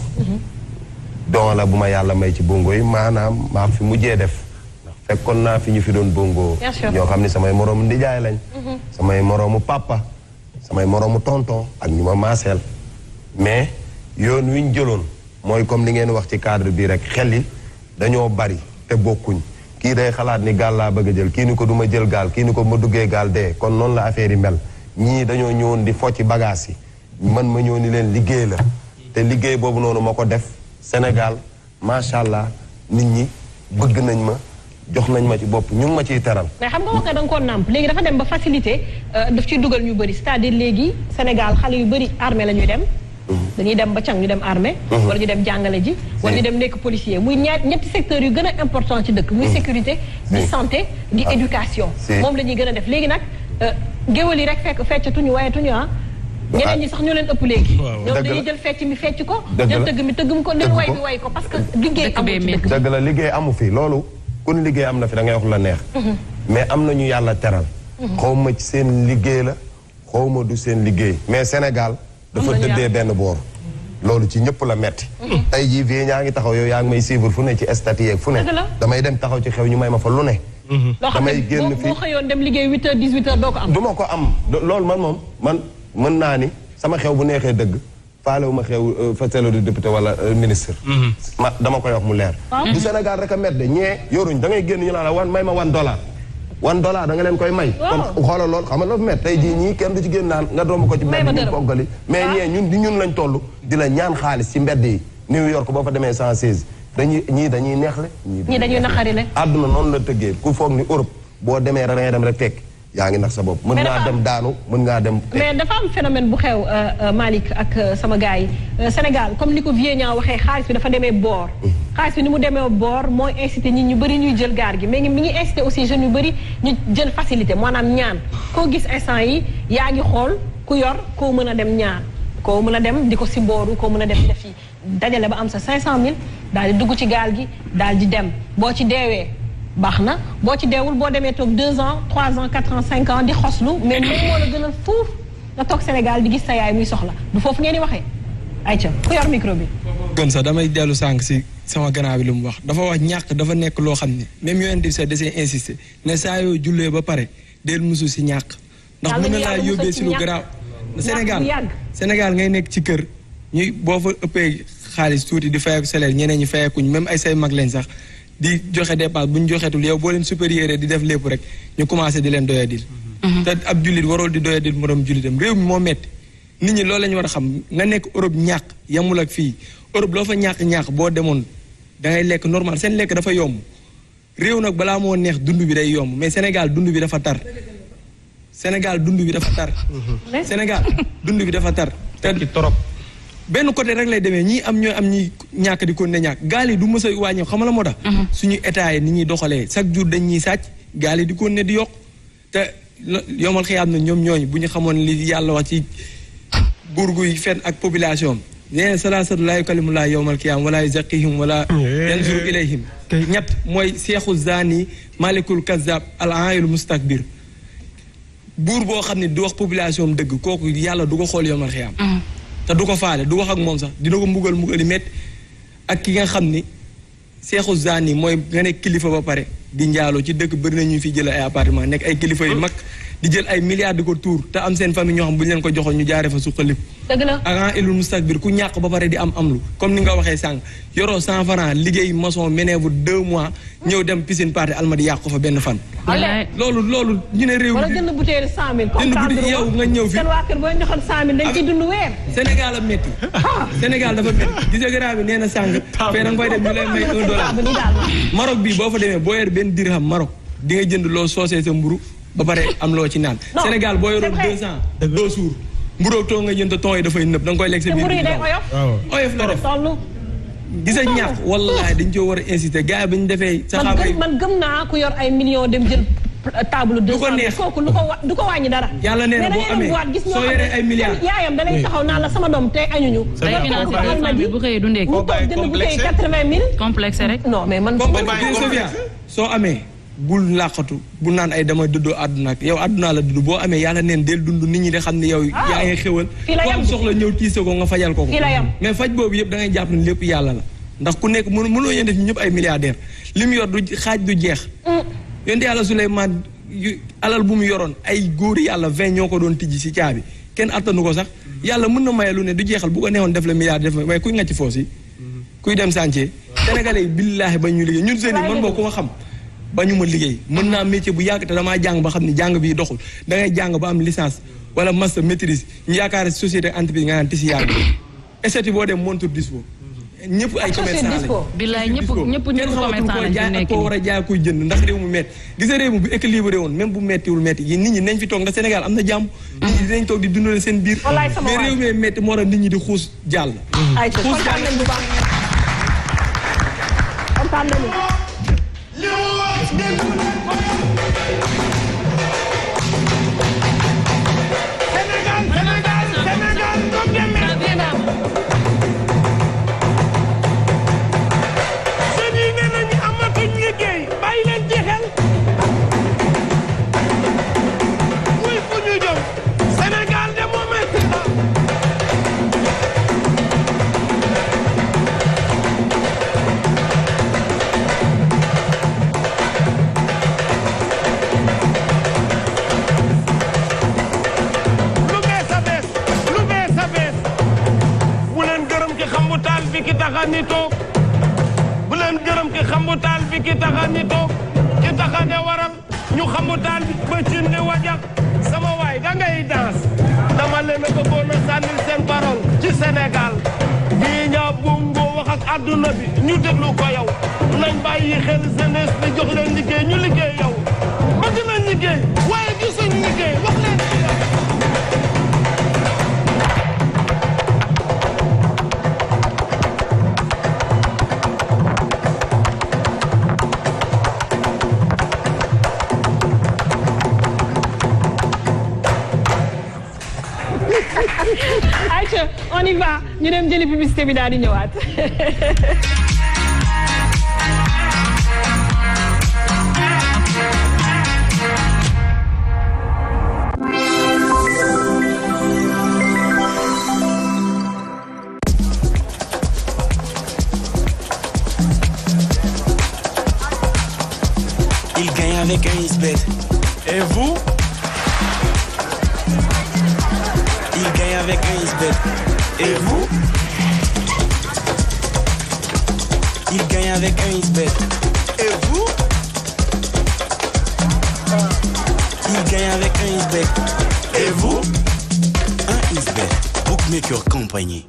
don la bu ma yàlla may ci bongo yi maanaam maa fi mujjee def. fekkoon naa fi ñu fi doon bongo ñoo xam ne samay moroomu ndijaay lañ samay moroomu papa samay moroomu tonton ak ñu ma maaseel mais yoon wi ñu jëloon mooy comme li ngeen wax ci cadre bi rek xel yi dañoo bari te bokkuñ kii day xalaat ni gaal laa bëgg a jël kii ni ko du ma jël gaal kii ni ko ma duggee gaal dee kon noonu la affaire yi mel ñii dañoo ñëwoon di fo ci bagage yi man ma ñëw ni leen liggéey la te liggéey boobu noonu ma ko def Sénégal macha allah nit ñi bëgg nañ ma jox nañ ma ci bopp ñu ngi ma ciy teral. mais xam nga wax nga da nga koo nàmp léegi dafa dem ba facilité daf ciy dugal ñu bëri c'est-à-dire léegi Sénégal xale yu bëri armée la ñuy dem. dañuy dem ba càng ñu dem armée. wala ñu dem jàngale ji. wala ñu dem nekk policier muy ñetti secteurs yu gën a important ci dëkk. muy sécurité di santé di éducation. moom la ñuy gën a def léegi nag géwël yi rek feccatuñu wayetuñu ah. ñeneen ñi sax ñoo leen ëpp léegi. ñoom dañuy jël fecc mi fecc ko. jël tëgg mi tëgg mi ko leen way bi way ko parce que liggéey amu ci dëkk. dëgg la liggéey amu fi loolu. kon liggéey am na fi da ngay wax la neex. mais am na ñu yàlla teral. xaw ma ci seen liggéey la xaw ma du seen liggéey. mais Sénégal dafa dëddee benn boor. loolu ci ñëpp la metti tey jii fii ñaa ngi taxaw yow yaa ngi may suivre fu ne ci statut yeeg fu ne. damay dem taxaw ci xew ñu may ma fa lu ne. damay génn fii boo xëyoon dem liggéey 8h 18h doo ko am. du ma ko am loolu man moom man mën naa ni sama xew bu neexee dëgg. faalewu ma xew fa seelo di député wala ministre ma dama koy wax mu leer du Sénégal rek a met de ñee yoruñ da ngay génn ñu naan la may ma $1 $1 da nga leen koy may kon xoolal loolu xam nga dafa met tey jii ñii kenn du ci génn naan nga domb ko ci mbedd ñu boggali mais ñee ñun di ñun lañ toll di la ñaan xaalis ci mbedd yi New York boo fa demee 116 dañuy neexle ñii dañuy naqarile àdduna noonu la tëggee ku foog ni Europe boo demee da ngay dem rek tekki yaa ngi nax sa bopp mën ngaa dem daanu mën ngaa dem. mais dafa am phénomène bu xew Malick ak sama gars yi Sénégal comme ni ko Vieux waxee xaalis bi dafa demee boor. xaalis bi ni mu demee boor mooy incité nit ñu bëri ñuy jël gaar gi mais mi ngi incité aussi jeunes yu bëri ñu jël facilité maanaam ñaan koo gis instant yi yaa ngi xool ku yor koo mën a dem ñaan koo mën a dem di ko si booru koo mën a dem def yi dajale ba am sa 500000 daal di dugg ci gaal gi daal di dem boo ci deewee. baax na boo ci deewul boo demee toog 2 ans 3 ans 4 ans 5 ans di xoslu mais moom moo la gënal fuuf nga toog Sénégal di gis sa yaay muy soxla du foofu ngeen di waxee ayca ku yor micro bi. gën sax damay dellu sànq si sama gannaaw bi lu mu wax dafa wax ñàkk dafa nekk loo xam ne même yonent bi sax da see insister ne saa yoo jullee ba pare del musu si ñàkk. ndax mën na laa yóbbee si lu garaaw. Sénégal ngay nekk ci kër ñuy boo fa ëppee xaalis tuuti di fayeeku salaire ñeneen ñi fayeekuñ même ay say mag leen sax. di joxe dépense bu ñu joxeetul yow boo leen supérieur di def lépp rek ñu commencé di leen doyadil. te ab jullit warul di doyadil moroom jullitam réew mi moo metti nit ñi loolu la ñu war a xam nga nekk Europe ñàkk yamul ak fii Europe loo fa ñàkk boo demoon da ngay lekk normal seen lekk dafa yomb réew nag balaa moo neex dund bi day yomb mais Sénégal dund bi dafa tar. Sénégal dund bi dafa tar. Sénégal dund bi dafa tar. te trop. benn côté rek lay demee ñii am ñooy am ñi ñàkk di ko ne ñàkk gaal yi du mës a wàññi xam la moo tax. suñu état yi ni ñuy doxalee chaque jour dañ ñuy sàcc gaal yi di ko ne di yokk te yomal xiyaam na ñoom ñooñu bu ñu xamoon li yàlla wax ci buur guy fen ak population am. nee na salaasatu laa yukallimu llaahu yawmal qiyaama wala yuzakkihim wala yanzuru ilayhim ñett mooy seexu zani malikul kazzab al aayul mustakbir buur boo xam ne du wax population am dëgg kooku yàlla du ko xool yawmal qiyaama te du ko faale du wax ak moom sax dina ko mbugal yi métti ak ki nga xam ni seexu zani mooy nga nekk kilifa ba pare di njaaloo ci dëkk bëri na ñu fi jël ay appartement nekk ay kilifa yu mag di jël ay milliards di ko tuur te am seen famille ñoo xam bu ñu leen ko joxoon ñu jaaree fa suqali. dëgg la avant ilul mustakbir ku ñàkk ba pare di am lu comme ni nga waxee sànq yoroo 100 francs liggéey maçon ménève 2 mois ñëw dem piscine party almadi yàq ko fa benn fan. loolu ñu ne réew mi. wala jënd butéeli 100000. comme yow nga ñëw fi seen waa kër boo ñu joxoon 100000 dañ ciy dund weer. Sénégal a métti. Sénégal dafa métti gis nga grand bi nee na sànq. fee da nga fay dem ñu lay may $1. Maroc bii boo fa demee boo yor benn dirham Maroc di nga jënd loo soosee sa mburu ba pare am loo ci naan. Sénégal boo yoroon 200 doo suur. mburoog too nga jënd ton yi dafay nëb da nga koy lekk sa biir bi oyof la def gis nga ñàkk wallaahi dañ coo war a inciter gars yi ba ñu defee saxaaba yi man gëm naa ku yor ay millions dem jël table 200 kooku du ko wàññi dara. yàlla nee na boo amee soo yoree ay milliards yaayam da lay taxaw naan la sama doom tey añuñu. bu xëyee du ndékki. mu toog jënd bu tey 80 000. complexe rek. non mais man. Sofia soo amee bul làqatu bu naan ay dama dëddoo àdduna ak yow àdduna la dudd boo amee yàlla neen del dund nit ñi de xam ne yow yaa ngi xewal ku am soxla ñëw tiise ko nga fajal ko mais faj boobu yëpp da ngay jàpp ne lépp yàlla la ndax ku nekk mënoo yéen def ñëpp ay milliardaire li mu yor du xaaj du jeex yonte yàlla Suleymaan alal bu mu yoroon ay góor yàlla 20 ñoo ko doon tijji si caabi kenn attanu ko sax yàlla mën na maye lu ne du jeexal bu ko neexoon def la milliard def waaye kuy ngacc foos yi kuy dem chantier sénégalais yi billaahi ba ñu liggéey ñun seen yi man boo ko ma xam ba ñu ma liggéey mën naa métier bu yàgg te damaa jàng ba xam ne jàng bii doxul da ngay jàng ba am licence wala master maîtrise ñu yaakaar société entreprise nga naan tisi yàgg eseti boo dem montre dispo ñëpp ay commerçant lañ billaay ñëpp commerçant lañ jaay ak koo war a jaay kuy jënd ndax réew mu metti gisa réew mu bu équilibré woon même bu mettiwul metti yi nit ñi nañ fi toog ndax Sénégal am na jàmm nit ñi dinañ toog di dundale seen biir mais réew mi metti moo tax nit ñi di xuus jàll xuus bu leen gërëm ki xambu taal bi ki taxa ni toog ki taxa ne waral ñu xambu taal bi ba cin ni wajak sama waay da ngay danse dama leen a bëggoon a sànnil seen parole ci Sénégal bii ñaa bungo wax ak àdduna bi ñu déglu ko yow nañ bàyyi xel jeunesse bi jox leen liggéey ñu liggéey yow bëgg nañ liggéey waaye gisuñ liggéey wax leen Aïcha on y va ñu dem jëli publicité bi daal di ñëwaat. Il gagne avec un XBET. Et vous? Il gagne avec un XBET. Et vous? Il gagne avec un XBET. Et vous? Il gagne avec un XBET. Et vous? Un XBET. Bookmaker Company.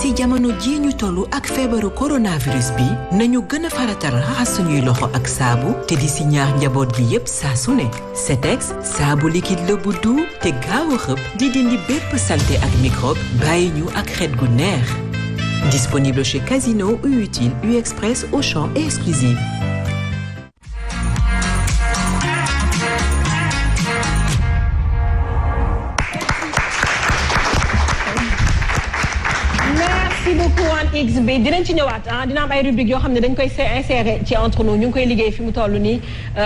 si jamono ji ñu tollu ak feebaru coronavirus bi nañu gën a faratal raxas suñuy loxo ak saabu te di si ñaax njaboot gi yépp saa su ne Cetex saabu liquide la bu doux te gaaw a xëpp di dindi bépp saleté ak microbe bàyyi ñu ak xet gu neex disponible chez Casino, U-Utile, U-Express, Auchan et Exclusive. XB dinañ ci ñëwaat dina am ay rubrique yoo xam ne dañ koy insérer ci entre nous ñu ngi koy liggéey fi mu toll nii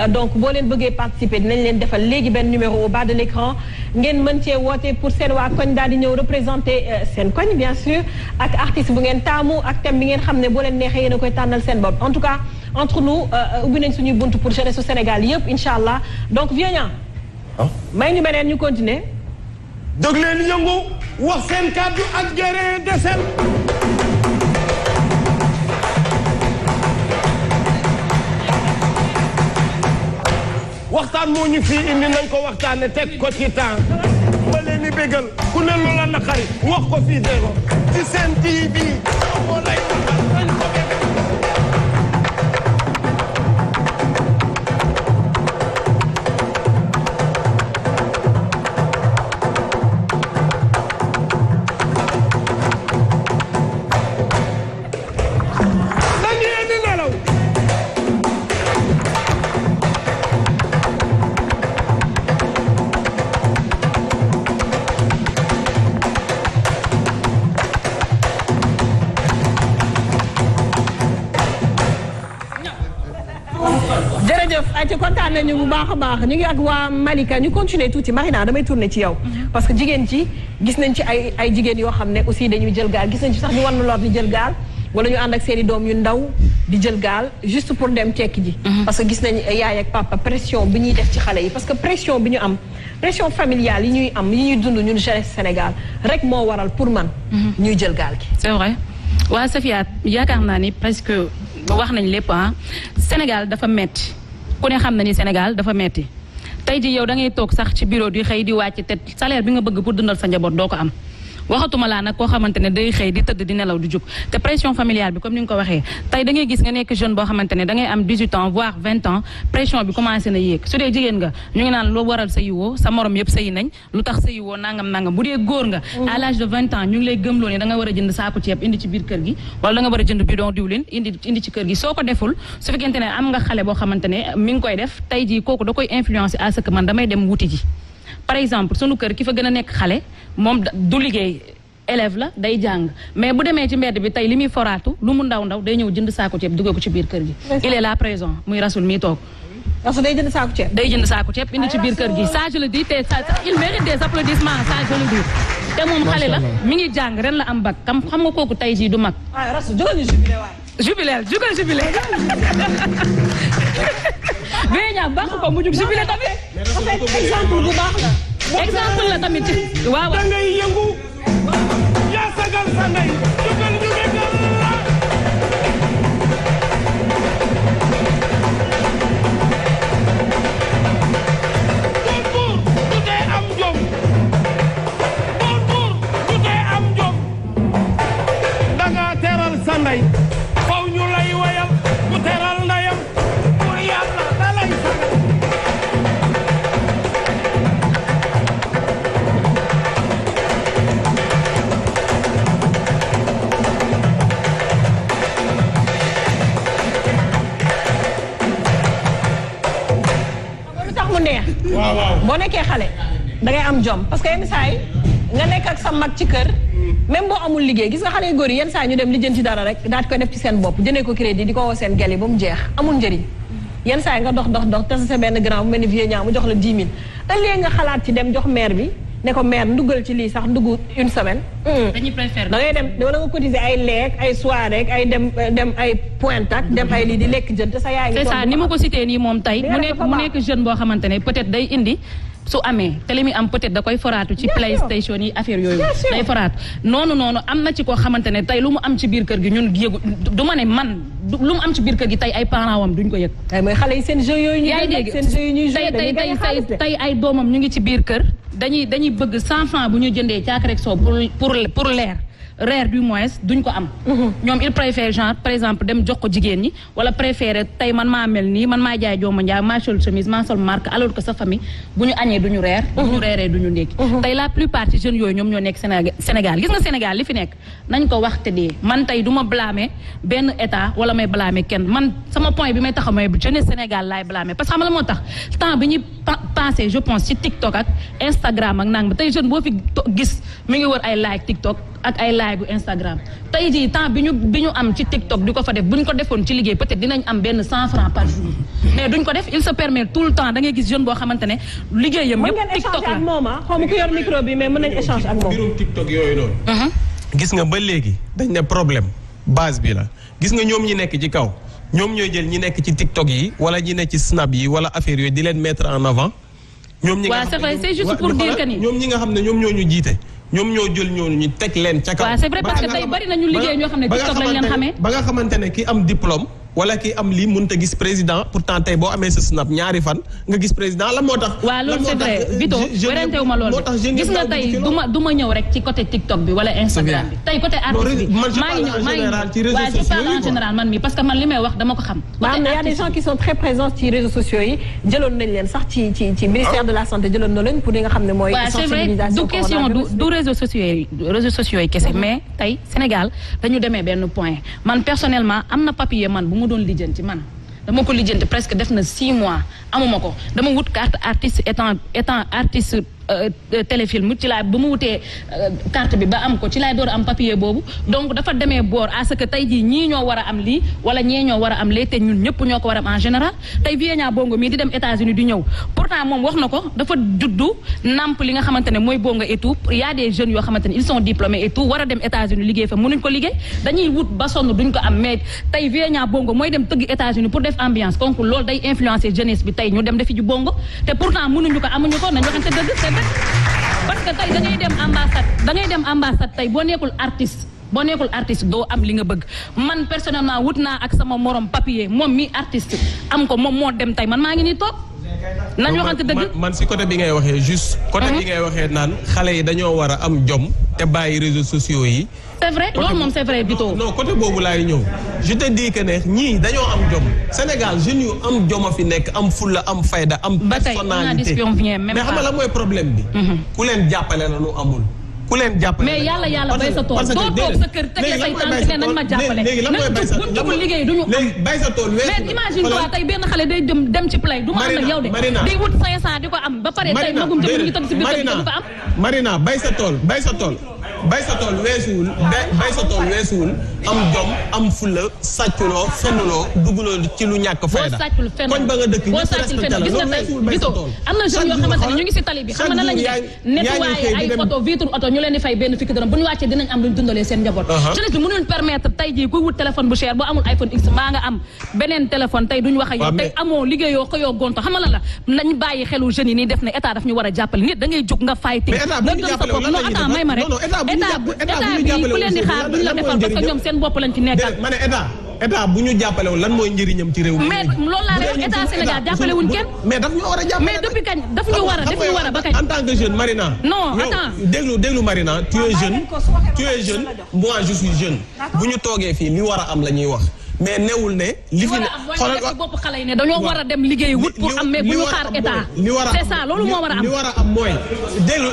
donc boo leen bëggee participer dinañ leen defal léegi benn numéro au bas de l'écran ngeen mën cee woote pour seen waa koñ daal di ñëw représenter seen koñ bien sûr ak artiste bu ngeen taamu ak thème bi ngeen xam ne boo leen neexee yéen a koy tànnal seen bopp en tout cas entre nous ubbi nañ suñuy buntu pour jeunesse su Sénégal yëpp incha allah donc Vieux may ñu beneen ñu continuer. jóg leen yëngu wax seen kàddu ak géré desel. waxtaan moo ñu fii indi nañ ko waxtaane teg ko ci temps ba leen ni bégal ku ne loola naqari wax ko fii zéro ci seen TV moo lay waxal nañ ko bégal kontaan nañu bu baax a baax ñu ngi ak waa Malika ñu continuer tuuti Marina damay tourner ci yow. parce que jigéen ci gis nañ ci ay jigéen yoo xam ne aussi dañuy jël gaal gis nañ ci sax ñu wan lor di jël gaal wala ñu ànd ak seen i doom yu ndaw di jël gaal juste pour dem tekki ji. parce que gis nañ yaay ak papa pression bi ñuy def ci xale yi parce que pression bi ñu am pression familiale yi ñuy am yi ñuy dund ñun jeunesse Sénégal rek moo waral pour man. ñuy jël gaal gi. c'est vrai waa Safia yaakaar naa ni presque wax nañ lépp Sénégal dafa metti ku ne xam na ni Sénégal dafa metti tey ji yow da ngay toog sax ci bureau di xëy di wàcc te salaire bi nga bëgg pour dundal sa njaboot doo ko am waxatuma laa nag koo xamante ne day xëy di tëdd di nelaw di jug te pression familiale bi comme ni nga ko waxee tey da ngay gis nga nekk jeune boo xamante ne da ngay am 18 ans voire 20 ans pression bi commencé na yéeg su dee jigéen nga ñu ngi naan loo waral sa yiwoo sa morom yëpp sëyi nañ lu tax sa yiwoo nangam bu dee góor nga à l'âge de 20 ans ñu ngi lay gëmloo ne da nga war a jënd saaku ceeb indi ci biir kër gi wala da nga war a jënd bidon diwlin indi ci kër gi soo ko deful su fekkente ne am nga xale boo xamante ne mi ngi koy def tey jii kooku da koy influencer à ce que man damay dem wuti ji par exemple sunu kër ki fa gën a nekk xale moom du liggéey élève la day jàng mais bu demee ci mbedd bi tey li muy foraatu lu mu ndaw day ñëw jënd saako ceeb duggee ko ci biir kër gi il est là présent muy rasul mi toog parce que day jënd saako ceeb indi ci biir kër gi ça je le dis te ça il mérite des applaudissements ça je le dis te moom xale la mi ngi jàng ren la am bac xam nga kooku tey jii du mag rasul jógal ñu jubilé Véña baax ko mu jug jubilé tamit exemple bu baax la tamit waaw da ngay yëngu yaa sagal sa ndey jógal ñu bégal la buur du tee am jom buur du tee am jom da nga teral sa ndey faw ñu lay wayal ku teral ndeyam pour yàlla da lay sagal waaw boo nekkee xale da ngay am jom parce que yenn saa yi nga nekk ak sa mag ci kër même boo amul liggéey gis nga xale yu góor yi yenn saa yi ñu dem lijjanti dara rek daal di koy def ci seen bopp jëndee ko crédit di ko woo seen gel yi ba mu jeex amul njëriñ yenn saa yi nga dox te sa benn grand bu mel ni vieux ñaa mu jox la 10 000 ëllëgee nga xalaat ci dem jox maire bi ne ko maire nduggal ci lii sax ndugg une semaine. dañuy préférer da ngay dem wala nga cotiser ay lekk ay soirée ay dem ay pointe ak dem ay lii di lekk jën te sa yaay ngi c'est ça ni ma ko cité nii moom tey mu nekk jeune boo xamante ne peut-être day indi su amee te li muy am peut-être da koy foraatu ci PlayStation yi affaire yooyu day foraatu noonu am na ci koo xamante ne tey lu mu am ci biir kër gi ñun yëgu du ma ne man lu mu am ci biir kër gi tey ay parents wam duñ ko yëg mooy xale yi seen jeu yooyu ñu yaay dégg seen jeu yi ñuy jouer tey ay doomam ñu ngi ci biir kër dañuy bëgg 100 francs bu ñu jëndee caak rek soo pour leer reer du moins duñ ko am ñoom il préfère genre par exemple dem jox ko jigéen ñi wala préféré tey man maa mel nii man maa jaay jooma njaay maa sol chemise maa sol marque alors que sa famille bu ñu añee duñu reer bu ñu reeree duñu ndékki tey la plupart ci jeunes yooyu ñoom ñoo nekk Sénégal gis nga Sénégal li fi nekk nañ ko wax te dee man tey du ma blâmer benn état wala may blâmer kenn man sama point bi may taxaw mooy jeunesse Sénégal laay blâmer parce que xam nga la moo tax temps bi ñuy passé je pense ci TikTok ak Instagram ak nang ba tey jeune boo fi gis mi ngi wër ay like TikTok ak ay live bu Instagram tey jii temps bi ñu am ci TikTok di ko fa def bu ñu ko defoon ci liggéey peut-être dinañ am benn 100 francs par jour mais duñ ko def il se permet tout le temps da ngay gis jeune boo xamante ne liggéeyam yëpp TikTok la mën ngeen échanger ak moom xaw ma ku yor micro bi mais mën nañ échanger ak moom mbirum TikTok yooyu noonu gis nga ba léegi dañ ne problème base bi la gis nga ñoom ñi nekk ci kaw ñoom ñooy jël ñi nekk ci TikTok yi wala ñi nekk ci Snap yi wala affaire yooyu di leen mettre en avant ñoom ñi nga xam ne c'est juste pour dire que ni ñoom ñi nga xam ne ñoom ñoo ñu jiite ñoom ñoo jël ñooñu ñu teg leen ca kaw. waaw c'est vrai parce que tey bari nañu liggéey ñoo xam ne TikTok lañ leen xamee. ba nga xamante ne ki am diplôme wala ki am lii mënut a gis président pourtant tey boo amee sa snap ñaari fan nga gis président la moo tax. waaw loolu c'est vrai Vito werentewu ma loolu gis nga tey du ma ñëw rek ci côté TikTok bi wala Instagram bi tey côté artiste bi maa ngi ñëw waaw je parle en général man mi parce que man li may wax dama ko xam. côté y a des gens qui sont très présents ci réseaux sociaux yi jëloon nañ leen sax ci ministère de la santé jëloon na leen pour li nga xam ne mooy. sensibilisation du question du réseaux sociaux yi kese mais tey Sénégal dañu demee benn point man personnellement am na papier man bu doon lijjanti man dama ko lijjanti presque def na 6 mois amuma ko dama wut carte artiste étant artiste téléfilm ci laa ba mu wutee carte bi ba am ko ci laay door a am papier boobu donc dafa demee boor à ce que tey jii ñii ñoo war a am lii wala ñee ñoo war a am lee te ñun ñëpp ñoo ko war a am en général tey Vienya Bongo mii di dem États-Unis di ñëw pourtant moom wax na ko dafa juddu namp li nga xamante ne mooy bongo et tout y a des jeunes yoo xamante ne ils sont diplômés et tout war a dem États-Unis liggéey fa mënuñ ko liggéey dañuy wut ba sonn duñ ko am mais tey Vienya Bongo mooy dem tëgg États-Unis pour def ambiance donc loolu day influencer jeunesse bi tey ñu dem defi ju bongo te pourtant mënuñu ko amuñu ko nañ waxante dëgg c'est vrai parce que tey da ngay dem ambassade tey boo nekkul artiste doo am li nga bëgg man personnellement wut naa ak sama morom papier moom mi artiste am ko moom moo dem tey man maa ngi nii toog nañ waxante dëgg man si côté bi ngay waxee juste côté bi ngay waxee naan xale yi dañoo war a am jom te bàyyi réseaux sociaux yi c'est vrai loolu moom c'est vrai Vito non côté boobu laay ñëw je te dis que ne ñii dañoo am jom Sénégal jeunes yu am jom a fi nekk am fulla am fayda am personnalité mais xam nga la mooy problème bi ku leen jàppale la nu amul ku leen jàppale mais yàlla bay sa tool doo toog sa kër tege say tànk ne nañ ma jàppale léegi lan mooy bay sa buñ tugul liggéey duñu léegi bay sa tool mais imagine toi tey benn xale day dem ci play du ma am ak yow de day wut 500 di ko am ba pare tey magum jëm ngi tëdd si biir du ko am Marina bay sa tool weesuwul am jom am fulla sàcculoo fennuloo dugguloo ci lu ñàkk fayda koñ ba nga dëkk boo sàccul fenn gis nga tey Vito am na jeunes yoo xamante ne ñu ngi si tali bi xam nga nan lañu def nettoyer ay oto vitre oto ñu leen di fay benn fukki dërëm bu ñu wàccee dinañ am lu ñu dundalee seen njaboot jeunesse bi mënuñ permettre tey jii kuy wut téléphone bu cher boo amul iPhone X maa nga am beneen téléphone tey duñ wax ak yow tey amoo liggéeyoo xëyoo gonto xam nga la nañ bàyyi xelu jeunes yi nii def ne état daf ñu war a jàppale nit da ngay jóg nga fay ti nga gëm sa bopp non attends may ma rek état bi ku leen di xaar duñ la defal parce que ñoom seen bopp lañ ci nekkal ma ne état bu ñu jàppale woon lan mooy njëriñam ci réew mi mais loolu laa lay wax état Sénégal jàppale wuñ kenn mais daf ñu war a jàppale mais depuis kañ daf ñu war a ba kañ en tant que jeune Marina non attends déglu Marina tu es jeune moi je suis jeune bu ñu toogee fii li war a am la ñuy wax mais newul ne li fi ne xoolal ci bopp xale yi ne dañoo war a dem liggéey wut pour am mais bu ñu xaar état c'est ça loolu moo war a am li war a am mooy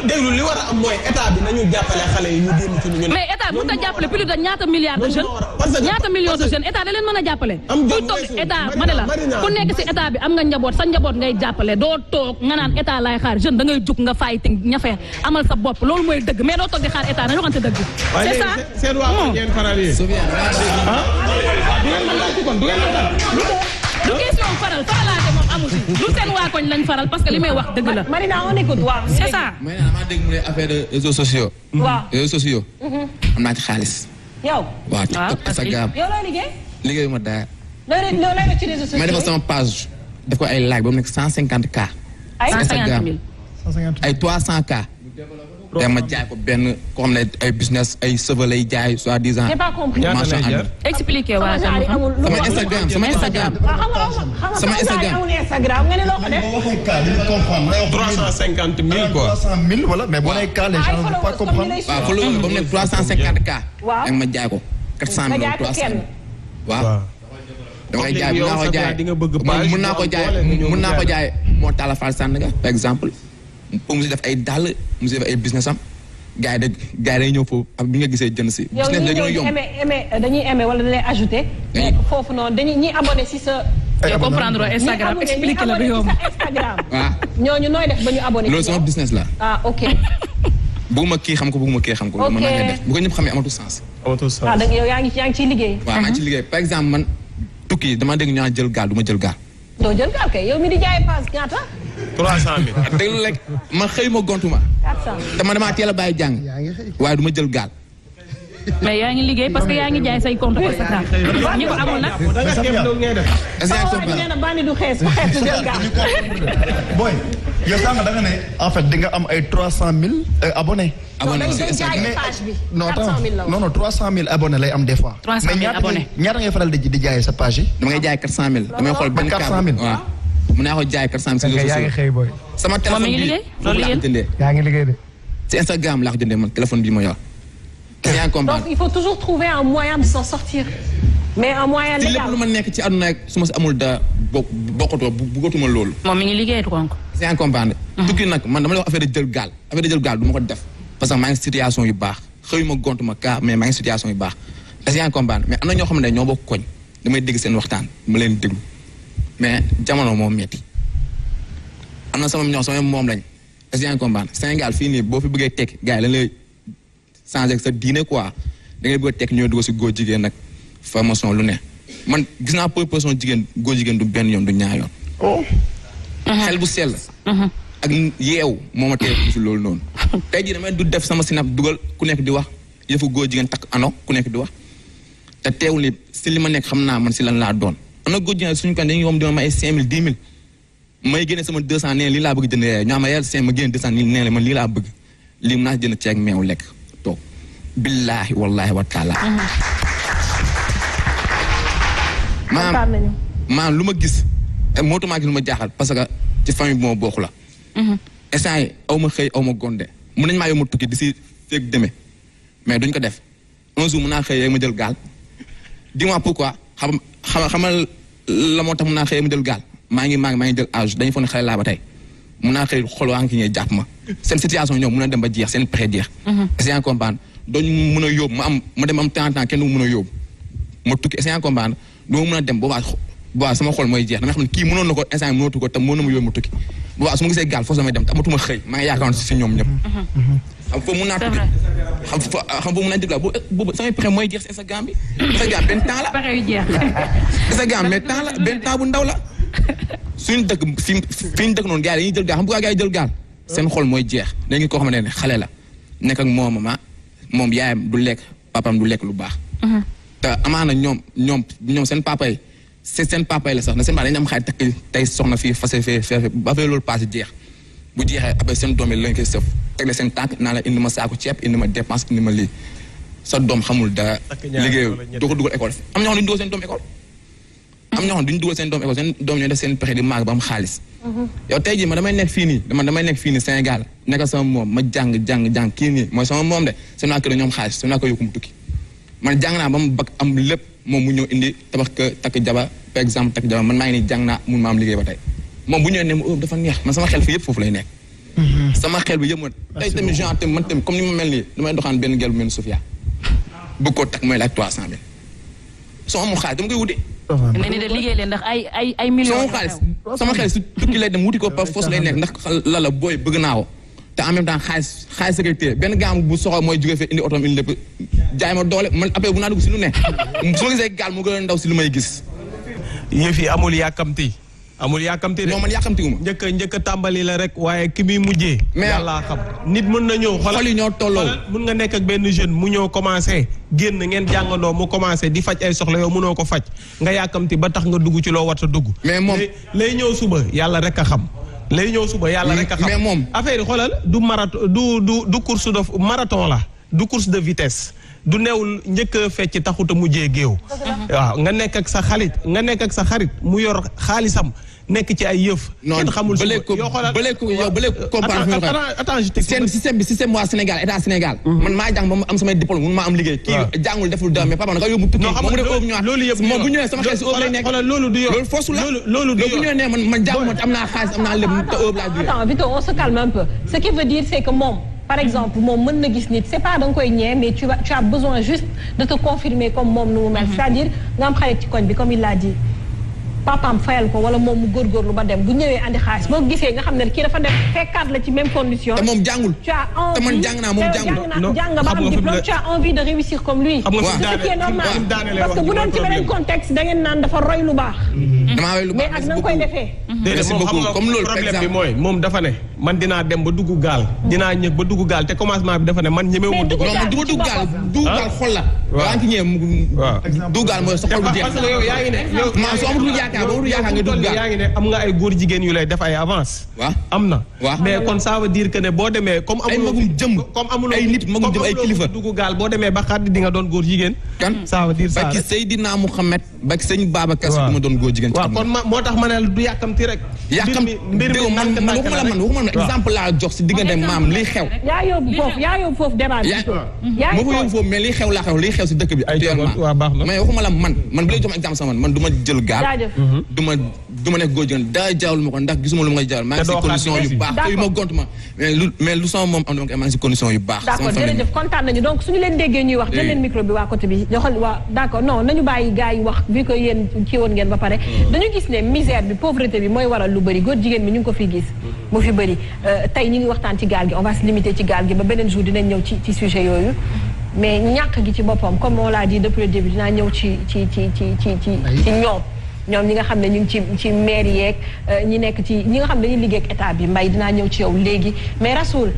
déglu li war a am mooy état bi nañu jàppale xale yi ñu génn ci ñu mais état bu ta jàppale plus de ñaata milliards de jeunes ñaata millions de jeunes état da leen mën a jàppale kuy toog état ma ne la ku nekk si état bi am nga njaboot sa njaboot ngay jàppale doo toog nga naan état laay xaar jeune da ngay jug nga fay te ñafe amal sa bopp loolu mooy dëgg mais doo toog di xaar état nañu waxante dëgg c'est ça seen waa ngeen faral yi du question faralaate moom amu si lu seen waa koñ lañ faral parce que li may wax dëgg la. Marina on écoute waaw. c'est ça. Marina damaa dégg mu ne affaire de réseaux sociaux. waaw réseaux sociaux. am naa ci xaalis. yow. waaw TikTok Instagram. yow looy liggéey. liggéeyu ma dara. looy def ci réseaux sociaux. ma defal sama page def ko ay like ba mu nekk 150K. ay 150 000 ay 300K. te ma jaay ko benn koo xam ne ay business ay cheveux lay jaay soi-disant. j'ai pas compris. expliqué waa sama Instagram sama Instagram. sama Instagram. nga ne loo ko def. 350 000 quoi. 300 000 wala mais boo nee cas les gens ne vont pas comprendre. waaw fa la ba mu nekk 350K. waaw da nga ma jaay ko 400 000 nga jaay ko kenn. waaw. damay jaay mun naa ko jaay moo Talla Fall Sandaga par exemple. pour mu si def ay dàll mu si def ay business am gars yi day ñëw foofu ak bi nga gisee jënd si. business da gën a yomb dañuy aimé wala dañuy ajouté. mais foofu noonu dañuy ñi abonné si sa. yow comprendre Instagram expliqué la bi yomb. Instagram. waaw ñooñu nooy def ba ñu abonné. loolu sama business la. ah ok. bëgguma kii xam ko bëgguma kii xam ko. ok mën naa def bu ko ñëpp xamee amatul sens. waaw da yow yaa ngi ciy liggéey. waaw maa ngi ci liggéey par exemple man tukki dama dégg ñu naan jël gaal du ma jël gaal. doo jël gaal kay yow mi di jaay paas ñaata. 300 000. déglu rek ma xëy ma gontu ma. 400. dama damaa teel a bàyyi jàng waaye du ma jël gaal. mais yaa ngi liggéey parce que yaa ngi jaay say compte Instagram ñi ko amul nag. nee na bandi du xees du jël gaal. boy yow sànq da nga ne en fait di nga am ay 300 000 abonnés. abonnés si Instagram non 300 000 abonnés lay am des fois. 300 000 abonnés mais ñaata ngay faral di jaay sa page yi. dama ngay jaay 400 000. damay xool benn 400 000 waaw. mun naa ko jaay 400 000 si réseaux sociaux. xëy boy. sama téléphone bi foofu laa ko jëndee. yaa ngi liggéey de. si Instagram laa ko jëndee man téléphone bi ma yor. yaa ngi comprendre. donc il faut toujours trouver un moyen de s'en sortir. mais un moyen légal. te lépp lu ma nekk ci àdduna rek su ma si amul da bokkatoo bëggatuma loolu. moom mi ngi liggéey donc. yaa ngi comprendre. tukki nag man dama lay wax affaire de jël gaal affaire de jël gaal du ma ko def. parce que maa ngi situation yu baax xëyuma gontuma kaa mais maa ngi situation yu baax est-ce que yaa ngi comprendre mais am na ñoo xam ne ñoo bokk koñ damay dégg seen waxtaan ma leen déglu mais jamono moo metti am na sama ñoo sama moom lañ est-ce que yaa ngi comprendre Sénégal fii nii boo fi bëggee tekki gars yi dañ lay changer sa diine quoi da ngay bëgg a tekki ñoo dugg si góor jigéen nag formation lu ne man gis naa proposition jigéen góor jigéen du benn yoon du ñaar yoon. xel bu sell. ak yeew moo ma teel si loolu noonu. tey jii damay du def sama sinap dugal ku nekk di wax yëfu góor jigéen takk ano ku nekk di wax te teewul ni si li ma nekk xam naa man si lan laa doon. am na góor jigéen suñu kan dañuy yomb di ma ay 5000 10 000 may génne sama 200 nee lii laa bëgg jënd yaay ñoo xam ne yàlla 5 ma génne 200 nii nee man lii laa bëgg lii mu naa jënd ceeb meew lekk toog. billaahi wallaahi wa taala. maanaam lu ma gis mootumaa gis lu ma jaaxal parce que ci famille bi moo bokk la. instant yi aw ma xëy aw ma gonde mun nañu maa yow ma tukki di si feeg demee mais duñ ko def un jour mun naa xëy ma jël gaal dis-moi pourquoi xamal la moo tax mun naa xëy ma jël gaal maa ngi jël âge dañu foog ne xale laa ba tey mun naa xëy xool waa ngi ñëw jàpp ma seen situation ñoom mun a dem ba jeex seen pexe jeex. est-ce que comprendre dooñu mun a yóbbu ma dem am temps kenn du mun a yóbbu ma tukki est-ce que comprendre du ma mun a dem boobaa sama xol mooy jeex damay xam ne kii mënoon na ko instant mënootu ko te mën na ma yóbbu ma tukki boobaa su ma gisee gaal foofu damay dem te amatuma xëy maa ngi yaakaaroon si ñoom ñëpp. xam foofu mun naa tukki xam foofu mun naa déglu boobu samay pexe mooy jeex si Instagram bi. Instagram benn temps la. pexe yu jeex. Instagram mais temps la benn temps bu ndaw la. suñu dëkk fi ñu dëkk noonu gars yi dañuy jël gaal xam nga gars yi jël gaal. seen xol mooy jeex dañuy koo xamante ne xale la nekk ak moom yaayam du lekk papaam du lekk lu baax. te amaana ñoom seen papa yi seen papa yi la sax na seen papa dañu am xaay takk tey soxna fii fase fee ba fee loolu passé jeex bu jeexee après seen doom yi lañ koy sëf tegle seen tànk naa la indi ma saako ceeb indi ma dépense indi ma lii sa doom xamul dara liggéeyu doo ko dugal école am ñoo xam ne duñu dugal seen doom école am ñoo xam ne duñu dugal seen doom école seen doom ñooy def seen pexe di màgg ba am xaalis yow tey jii damay nekk fii nii Sénégal nekk sama moom ma jàng kii nii mooy sama moom de seen waa kër ñoom xaalis seen waa kër yokku mu tukki man jàng naa ba mu bag am lépp moom mu ñëw indi tabax kër takk jaba par exemple takk jaba man maa ngi nii jàng naa mun ma am liggéey ba tey moom bu ñëwee ne ma dafa neex man sama xel fi yëpp foofu lay nekk sama xel bi yëpp ma tey tamit genre tamit man tamit comme ni ma mel nii damay doxaan benn gel bu mel ni Sofia bëgg koo takk mooy laaj 300 000 soo amul xaalis dama koy wuti ne ni de liggéey leen ndax ay millions sama xaalis su tukki lay dem wuti ko par force lay nekk ndax la booy bëgg naa ko te en même temps xaalis sécurité benn gaam bu soxla mooy jógee fee indi otoom indi lépp jaay ma doole man après bu naa dugg si lu ne su ma gisee gaal mu gën a ndaw si lu may gis yëf yi amul yàkkamti de non man yàkkamti wu ma njëkk a tàmbali la rek waaye ki muy mujjee yàlla xam nit mën na ñëw xol yi ñoo tolloo mun nga nekk ak benn jeune mu ñëw commencé génn ngeen jàngandoo mu commencé di faj ay soxla yow mënoo ko faj nga yàkkamti ba tax nga dugg ci loo war a dugg mais moom lay ñëw suba yàlla rek a xam mais moom affaire yi xoolal du marathon du course de marathon la du course de vitesse du neewul njëkk a fecc taxuta mujjee géew waaw nga nekk ak sa xarit mu yor xaalisam nekk ci ay yëf kenn xamul système waa Sénégal état Sénégal man maa jàng ba mu am samay diplôme mun maa am liggéey kii jàngul deful dara mais papa naka yóbbu tukki moom mu def ëpp ñëwaat moom bu ñëwee sama xel si ëpp lay nekk loolu du yoon loolu force la loolu bu ñëwee ne man jànguma am naa xaalis am naa lépp te ëpp laa jógee attends Vito on se calme un peu ce qui veut dire c'est que moom par exemple moom mën na gis nit c'est pas da nga koy ñee mais tu as besoin juste de te confirmer comme moom nu mu mel c'est-à-dire nga am xarit ci koñ bi comme il l'a dit papaam fayal ko wala moom mu góorgóorlu ba dem bu ñëwee andi xaalis boo gisee nga xam ne kii dafa def fekkaat la ci même condition. te moom jàngul tu as envie te man jàng naa moom jàngul jàng ba am diplôme tu as envie de réussir comme lui. ce qui est normal parce que bu doon ci beneen contexte da ngeen naan dafa roy lu baax. damaa roy lu baax mais ak na nga koy defee. merci beaucoup comme loolu problème bi mooy moom dafa ne man dinaa dem ba dugg gaal dinaa ñëg ba dugg gaal te commencement bi dafa ne man ñemewuma dugg non man du ma dugg gaal dugg gaal xol la yaa ngi ñëw dugg gaal mooy sa xol bu jeex parce que yow yaa ngi ne maa soo amatul yaakaar boo amatul yaakaar nga dugg gaal yaa ngi ne am nga ay góor jigéen yu lay def ay avance waaw am na mais kon ça veut dire que ne boo demee comme amuloo ay nit magum jëm ay kilifa dugg gaal boo demee ba xaar di nga doon góor jigéen kan ça veut dire ça baki Seydina Mouhamed baki sëñ Babacar Si du ma doon góor jigéen waaw kon moo tax ma ne du yàkkamti rek mbir mi man waxuma exemple laa jox si diggante maam liy xew yaa yóbbu foofu débat moo fa yóbbu foofu mais liy xew laa xew liy xew si dëkk bi actuellement mais waxuma la man bu lay jox exemple sama man du ma jël gaal du ma du ma nekk góor jigéen daa jaawul ma ko ndax gisuma lu ma koy jaawul maa ngi si condition yu baax te yu ma gont ma mais lu sama moom am dama koy maa ngi si condition yu baax d'accord jërëjëf kontaan nañu donc suñu leen déggee ñuy wax jël leen micro bi waa côté bi joxal waa d'accord non nañu bàyyi gars yi wax vu que yéen ci woon ngeen ba pare dañu gis ne misère bi pauvreté bi mooy waral lu bëri góor jigéen bi ñu ngi ko fi gis mu fi bëri tey ñu ngi waxtaan ci gaal gi on va se limiter ci gaal gi ba beneen jour dinañ ñëw ci sujet yooyu mais ñàkk gi ci boppam comme on l'a dit depuis le début dinaa ñëw ci ñoom ñi nga xam ne ñu ngi ci maire yeeg ñi nekk ci ñi nga xam ne dañuy liggéey ak état bi mbay dinaa ñëw ci yow léegi mais Rassoul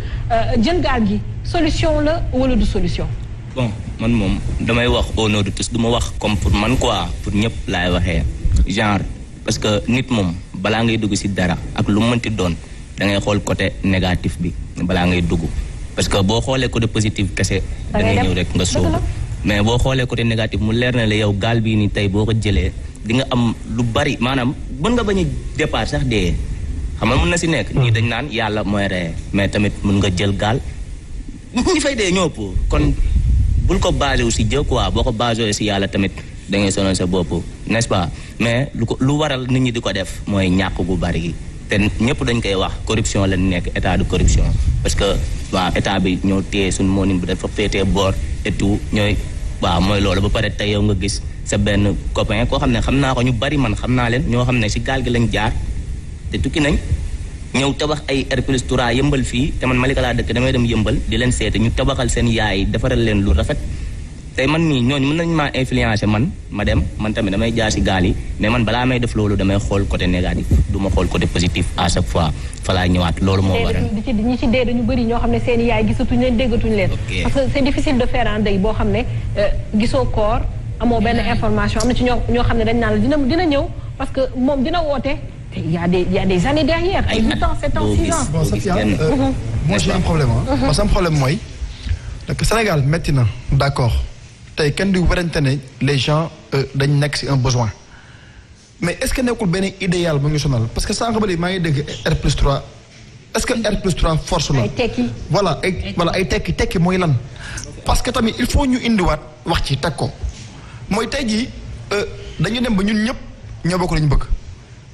jël gaal gi solution la wala du solution. bon man moom damay wax au nom de tous du ma wax comme pour man quoi pour ñëpp laay waxee genre parce que nit moom balaa ngay dugg ci dara ak lu mënti doon da ngay xool côté négatif bi balaa ngay dugg parce que boo xoolee côté positif kese da ngay ñëw rek nga soobu mais boo xoolee côté négatif mu leer na la yow gaal bii nii tey boo ko jëlee di nga am lu bari maanaam mën nga bañ a départ sax dee xam nga mën na ci nekk ñii dañ naan yàlla mooy reye mais tamit mën nga jël gaal ñi fay dee ñëpp kon bul ko basé wu ci jë quoi boo ko basé ci yàlla tamit da ngay sonal sa bopp n'est-ce pas mais lu waral nit ñi di ko def mooy ñàkk gu bari gi te ñëpp dañ koy wax corruption la nekk état de corruption parce que waaw état bi ñoo téye suñu moonin bi dafa féetee boor et tout ñooy waaw mooy loolu ba pare tey yow nga gis sa benn copain koo xam ne xam naa ko ñu bari man xam naa leen ñoo xam ne ci gaal gi lañ jaar te tukki nañ ñëw tabax ay R+3 yëmbal fii te man Malika laa dëkk damay dem yëmbal di leen seete ñu tabaxal seen yaay defaral leen lu rafet tey man nii ñooñu mën nañ maa influencer ma dem man tamit damay jaar ci gaal yi mais man balaa may def loolu damay xool côté négatif du ma xool côté positif à chaque fois fa laay ñëwaat loolu moo waral ñi ci dee dañu bëri ñoo xam ne seen yaay gisatuñ leen déggatuñ leen parce que c'est difficile de faire un deuil boo xam ne gisoo koor amoo benn information am na ci ñoo xam ne dañ naan la dina ñëw parce que moom dina woote il y a des années derrière ay 8 ans 7 ans 6 ans bon Safia moi j'ai un problème parce que un problème mooy Sénégal métti na d'accord tey kenn du werante ne les gens dañ nekk ci un besoin mais est-ce que nekkul benn idéal bu ñu sonal parce que sànq ba léegi maa ngi dégg R+3 est-ce que R+3 force la. ay tekki voilà ay tekki mooy lan. parce que tamit il faut ñu indiwaat wax ci teg ko mooy tey jii dañu dem ba ñun ñëpp ñoo bokk lañu bëgg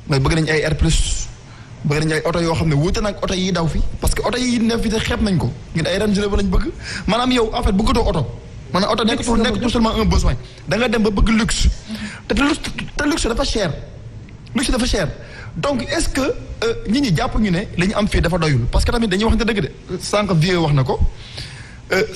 mooy bëgg nañ ay R+. bëgg nañ ay oto yoo xam ne wuute nag oto yi daw fi parce que oto yi ne fi te xeeb nañ ko ñun ay Range Rover lañ bëgg maanaam yow en fait bëggatoo oto. maanaam oto nekk tout seulement un besoin da nga dem ba bëgg luxe te luxe dafa cher donc est-ce que nit ñi jàpp ñu ne li ñu am fii dafa doyul parce que tamit dañuy wax ne dëgg de sànq vieux wax na ko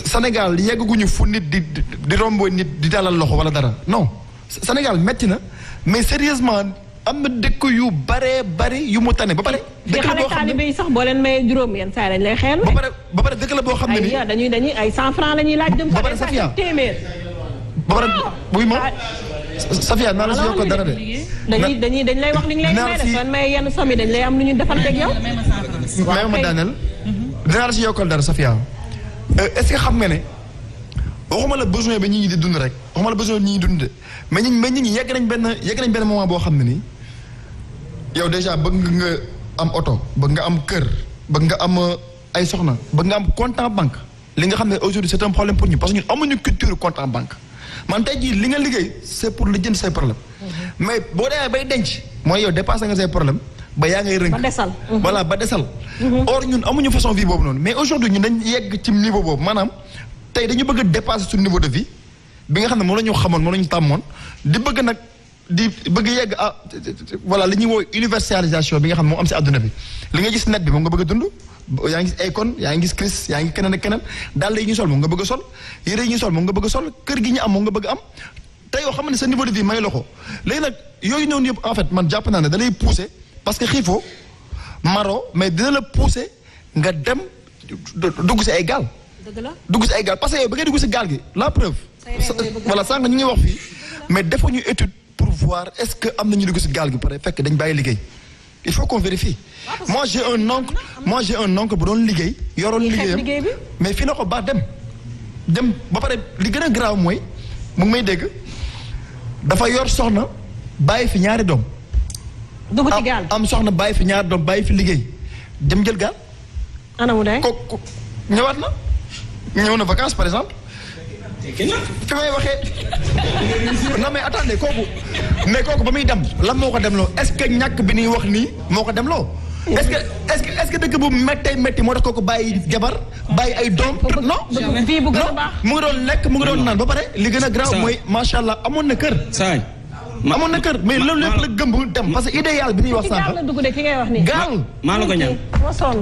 Sénégal yeggaguñu fu nit di rombo nit di dalal loxo wala dara non Sénégal metti na mais sérieusement am na dëkk yu bari yu mu tane ba pare. dëkk la boo xam ne taalibe yi sax boo leen mayee juróom yenn saa yi dañ lay xeel. ba pare dëkk la boo xam ne nii dañuy ay 100 francs la ñuy laaj. dem ba pare Safia téeméer. ba pare buy ma Safia naa la si yokk dara de. dañ lay wax li nga leen may def soo mayee yenn somme yi dañ lay am lu ñu defanteeg yow. waaw ma daaneel dinaa la si yokkal dara Safia est-ce que xam nga ne waxuma la besoin bi ñi ngi di dund rek waxuma la besoin bi ñi ngi dund de mais ñi ñi yegg nañ benn moment boo xam ne nii yow déjà bëgg nga am oto bëgg nga am kër bëgg nga am ay soxna bëgg nga am compte en banque li nga xam ne aujourd'hui c'est un problème pour ñu parce que ñun amuñu culture compte en banque man tey jii li nga liggéey c'est pour li jënd say problème mais boo demee bay denc mooy yow dépassé nga say problème ba yaa ngay rënk ba desal voilà ba desal or ñun amuñu façon vie boobu noonu mais aujourd'hui ñun dañ yegg ci niveau boobu maanaam tey dañu bëgg a dépasser suñu niveau de vie bi nga xam ne moom la ñu xamoon moom la ñu tàmmoon di bëgg nag di bëgg yegg ah voilà li ñuy woo universalisation bi nga xam ne moo am si àdduna bi li nga gis net bi moom nga bëgg a dund yaa ngi gis Akon yaa ngi gis Chris yaa ngi keneen ak keneen daal yi ñuy sol moom nga bëgg a sol yére yi ñuy sol moom nga bëgg a sol kër gi ñu am moom nga bëgg a am te yoo xam ne sa niveau de vie may la ko léegi nag yooyu noonu yëpp en fait man jàpp naa ne da lay pousser parce que xiifoo maro mais dina la pousser nga dem dugg si ay gaal dugg si ay gaal parce que yow ba ngay dugg si gaal gi la preuve voilà sànq ñu ngi wax fii mais defuñu étude pour voir est-ce que am nañu dugg si gaal gi pare fekk dañ bàyyi liggéey il faut qu'on vérifie moi j'ai un oncle bu doon liggéey yoroon liggéeyam mais fii na ko baax dem ba pare li gën a grave mooy mu ngi may dégg dafa yor soxna bàyyi fi ñaari doom dugg ci gaal am soxna bàyyi fi ñaari doom bàyyi fi liggéey dem jël gaal anamu day ko ñëwaat na ñëw na vacances par exemple fi may waxee non mais attendez kooku ba muy dem lan moo ko demloo est-ce que ñàkk bi ñuy wax nii moo ko demloo. est-ce que dëkk bu métti moo tax kooku bàyyi jabar bàyyi ay doom. non mu ngi doon lekk mu ngi doon naan ba pare li gën a grave mooy macha allah amoon na kër. amoon na kër mais loolu lépp la gëmb dem parce que idéal bi ñuy wax sànq. gaal maa la ko ñaan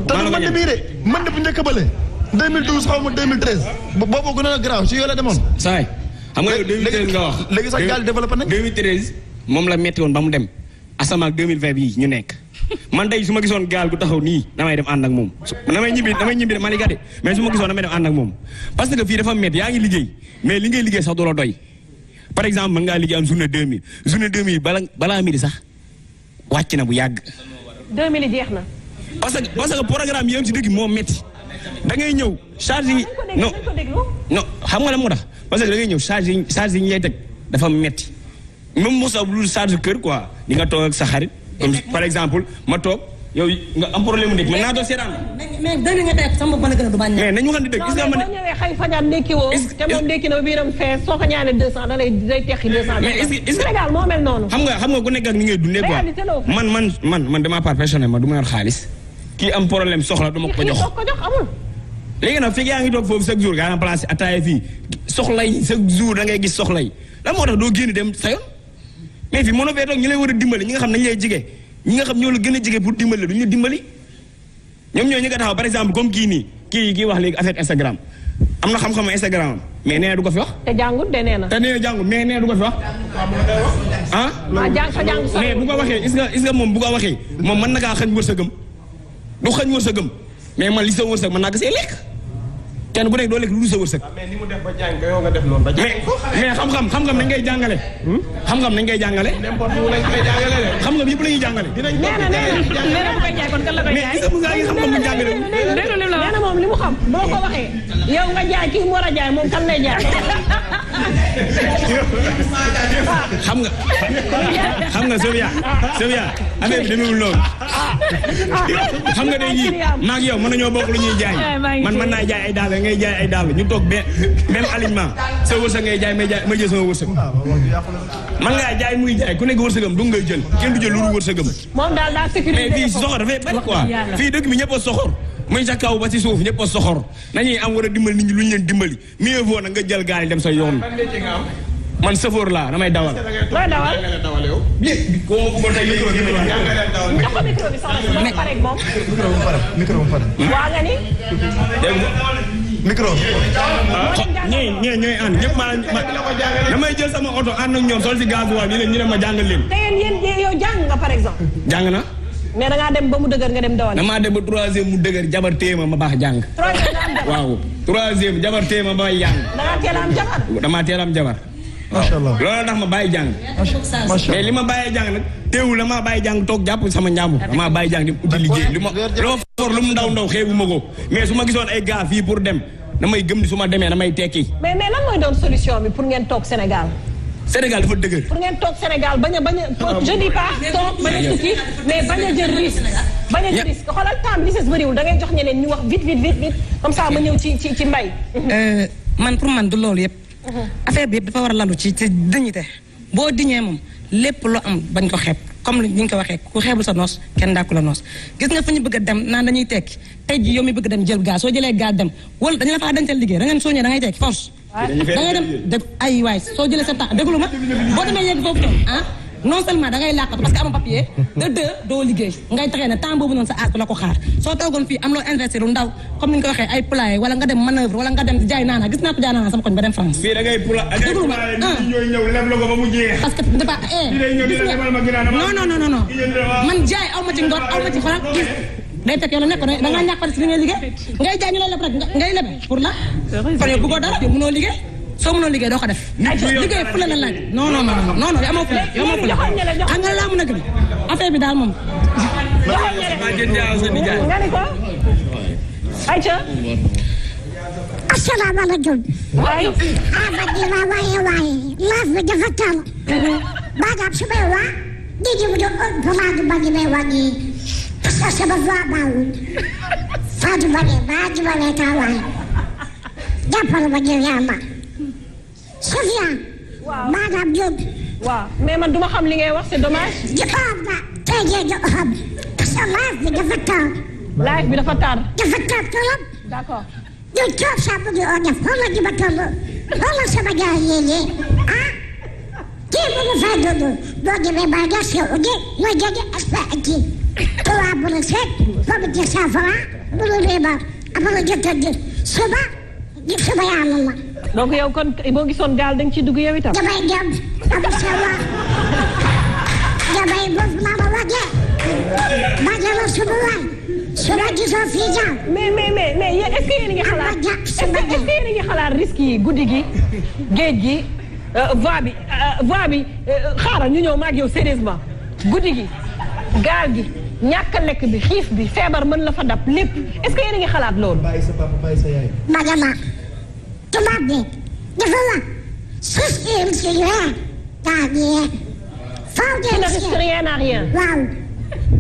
te du mën bii de mën bu njëkk bële 2012 xaw ma 2013 boobu gënoon a grave si yoo la demoon. saay xam nga 2013 nga wax léegi sax gaal développé nañ. 2013 moom la metti woon ba mu dem asamaan 2020 bii ñu nekk man tey su ma gisoon gaal gu taxaw nii damay dem ànd ak moom damay ñibbi Malika de mais su ma gisoon damay dem ànd ak moom parce que fii dafa metti yaa ngi liggéey mais li ngay liggéey sax du la doy par exemple mën ngaa liggéey am journée 2000 balaa midi sax wàcc na bu yàgg. 2000 jeex na. parce que programme yi am si dëkk moo metti da ngay ñëw charge yi non xam nga la moo tax parce que da ngay ñëw charge yi ñu lay teg dafa metti même moo sax lu charge kër quoi di nga toog ak sa xarit comme par exemple ma toog yow nga am problème mu nekk mën naa doon seetaan. mais dëgg nga teg sama bopp gën a du bañ. mais nañu waxante dëgg gis nga ma ne. boo ñëwee xëy fajar ndekki woo te moom ndekki na biiram fees soo ko ñaanee 200 da lay tekki 200. mais est-ce que Sénégal moo mel noonu. xam nga ku nekk ak ni ngay dundee quoi man dama part personnel ma du ma yor xaalis kii am problème soxla du ma ko jox. amul. léegi nag fekk yaa ngi toog foofu chaque jour gaa nga placé ataaya fii soxla yi chaque jour da ngay gis soxla yi lan moo tax doo génn dem sa yoon mais fii mënoo fee toog ñu lay war a dimbali ñi nga xam ne dañu lay jige ñi nga xam ñoo la gën a jige pour dimbali du ñu dimbali ñoom ñoo ñi nga taxaw par exemple comme kii nii kii wax léegi affaire Instagram am na xam-xam Instagram mais nee na du ko fi wax. te jàngut de nee na. te nee na jàngut mais nee na du ko fi wax. ah. mais bu ko waxee est-ce que moom bu ko waxee moom mën na kaa xañ wërsëgam du xañ wërsëgam mais man li sa wërsëg mën naa ko see lekk kenn ku nekk doo lekk lu sa wërsëg. mais ni mu def ba jàng yow nga def noonu ba jàng. mais xam-xam nañ ngay jàngale. xam-xam nañ ngay jàngale. n'importe où lañ koy jàngale de. xam-xam yëpp la ñuy jàngale. dinañ nee na bu koy jaay kon kan la koy jaay. mais est-ce que nga xam-xam bu jàngale. nee na moom li mu xam boo ko waxee yow nga jaay kii mu war a jaay moom kan lay jaay. xam nga Sofia affaire bi demeewul noonu. xam nga tey jii maa ngi yow mën nañoo bokk lu ñuy jaay man mën naa jaay ay dàll ngay jaay ay dàll ñu toog même alignement sa wërsëg ngay jaay may jël sama wërsëg. man ngaa jaay muy jaay ku nekk wërsëgam du ngay jël kenn du jël lu wërsëgam. moom daal daa sécurité mais fii soxor dafay bari quoi fii dëkk bi ñëpp a soxor muy sa kaw ba ci suuf ñëpp a soxor nañuy am war a dimbali nit ñi lu ñu leen dimbali mieux vaut nag nga jël gaal yi dem sa yoon. man chauffeur laa damay dawal. looy dawal. bien ko tey micro bi soxna pare moom. micro bu pare. waa nga ni. micro. ñooy ànd ñëpp damay jël sama oto ànd ak ñoom sol si gasoil ñu ne ma jàngal leen. te yéen yow jàng nga par exemple. jàng na. mais da ngaa dem ba mu dëgër nga dem dawal. damaa dem ba 3e mu dëgër jabar téema ma baax jàng. 3e waaw 3e jabar téema ma jàng. da ngaa teel a am jabar. damaa teel a am jabar. macha allah loolu tax ma bàyyi jàng. mais li ma bàyyee jàng nag teewul damaa bàyyi jàng toog jàpp sama njàmbur damaa bàyyi jàng di uti liggéey li ma for lu mu ndaw xeebu ma ko mais su ma gisoon ay gars fii pour dem damay gëm ni su ma demee damay tekki. mais lan mooy doon solution bi pour ngeen toog Sénégal. Sénégal dafa dëgër. pour ngeen toog Sénégal bañ a je dis pas toog bañ a tukki mais bañ a jël risque. bañ a jël risque xoolal temps bi li bëriwul da ngay jox ñeneen ñu wax vite comme ça ma ñëw ci mbay. man pour man du loolu yëpp. affaire bi yëpp dafa war a lalu ci dignité boo diñee moom lépp loo am bañ ko xeeb comme ni nga ko waxee ku xeebul sa noos kenn dàkku la noos gis nga fu ñu bëgg a dem naan dañuy tekki tey ji yow mi bëgg dem jël gaal soo jëlee gaal dem wala dañu la faa dencal liggéey da ngeen soo ñëwee da ngay tekki force da ngay dem def ay waay soo jëlee sa temps déglu ma boo demee yegg foofu noonu non seulement da ngay làqatu parce que amoo papier de deux doo liggéey ngay taxee ne temps boobu noonu sa aas la ko xaar soo toogoon fii am loo investir lu ndaw comme ni nga ko waxee ay poulailler wala nga dem manœuvre wala nga dem jaay naana gis naa ko jaay naana sama koñ ba dem France. fii da ngay déglu ma ñooy ñëw leb la ko ba mu jeex. parce que dafa non man jaay aw ma ci ngor aw ma ci xoolal gis day fekk yow la nekk da ngaa ñàkk parce que li ngay liggéey ngay jaay ñu lay leb rek ngay lebe pour la kon yow bëggoo dara yow mënoo liggéey soo mënoo liggéey doo ko def. liggéey fu la la laaj. non amoo fu la xam nga laa mën a gëm affaire bi daal moom. nga ni ko. ayca. asalaamaaleykum. waay. waaye laaf bi dafa tàll. baagaab su may waa. dégg nga Fatou Badji may wàññi parce que sama voix baawul. Fatou Badji kaa waay. jàppale ma jël yaa ma. Sofiane. waaw Madame Diop. waaw mais man duma xam li ngay wax c'est dommage. jëkkër ba tey jii nga xam parce que live bi dafa tar. live bi dafa tar. dafa tar trop. d'accord. du trop ça bëgg oo def xoolal ji ba toll xoolal sama gars yi ah kii bu ñu fay dund boo demee ba nga sew de mooy jege aspect kii. tubaab bu la seet foofu ci saafara bu lu leeba après jëkkër suba suba yaa ma. donc yow kon boo gisoon gaal da nga ciy dugg yow itam. damay dem amul sawa damay boobu maa ma wàggee ma jëloon suba waay suba gisoo fii jàmm. mais yéen est-ce que yéen a ngi xalaat est-ce que yéen a ngi xalaat risque yi guddi gi géej gi voie bi xaaral ñu ñëw ma ak yow sérieusement guddi gi gaal gi ñàkk a lekk bi xiif bi feebar mën la fa dab lépp est-ce que yéen a ngi xalaat loolu. bàyyi sa papa bàyyi sa yaay. madama tubaab bi dafa wax sus si rien daa rien faw de ne risque rien à rien. waaw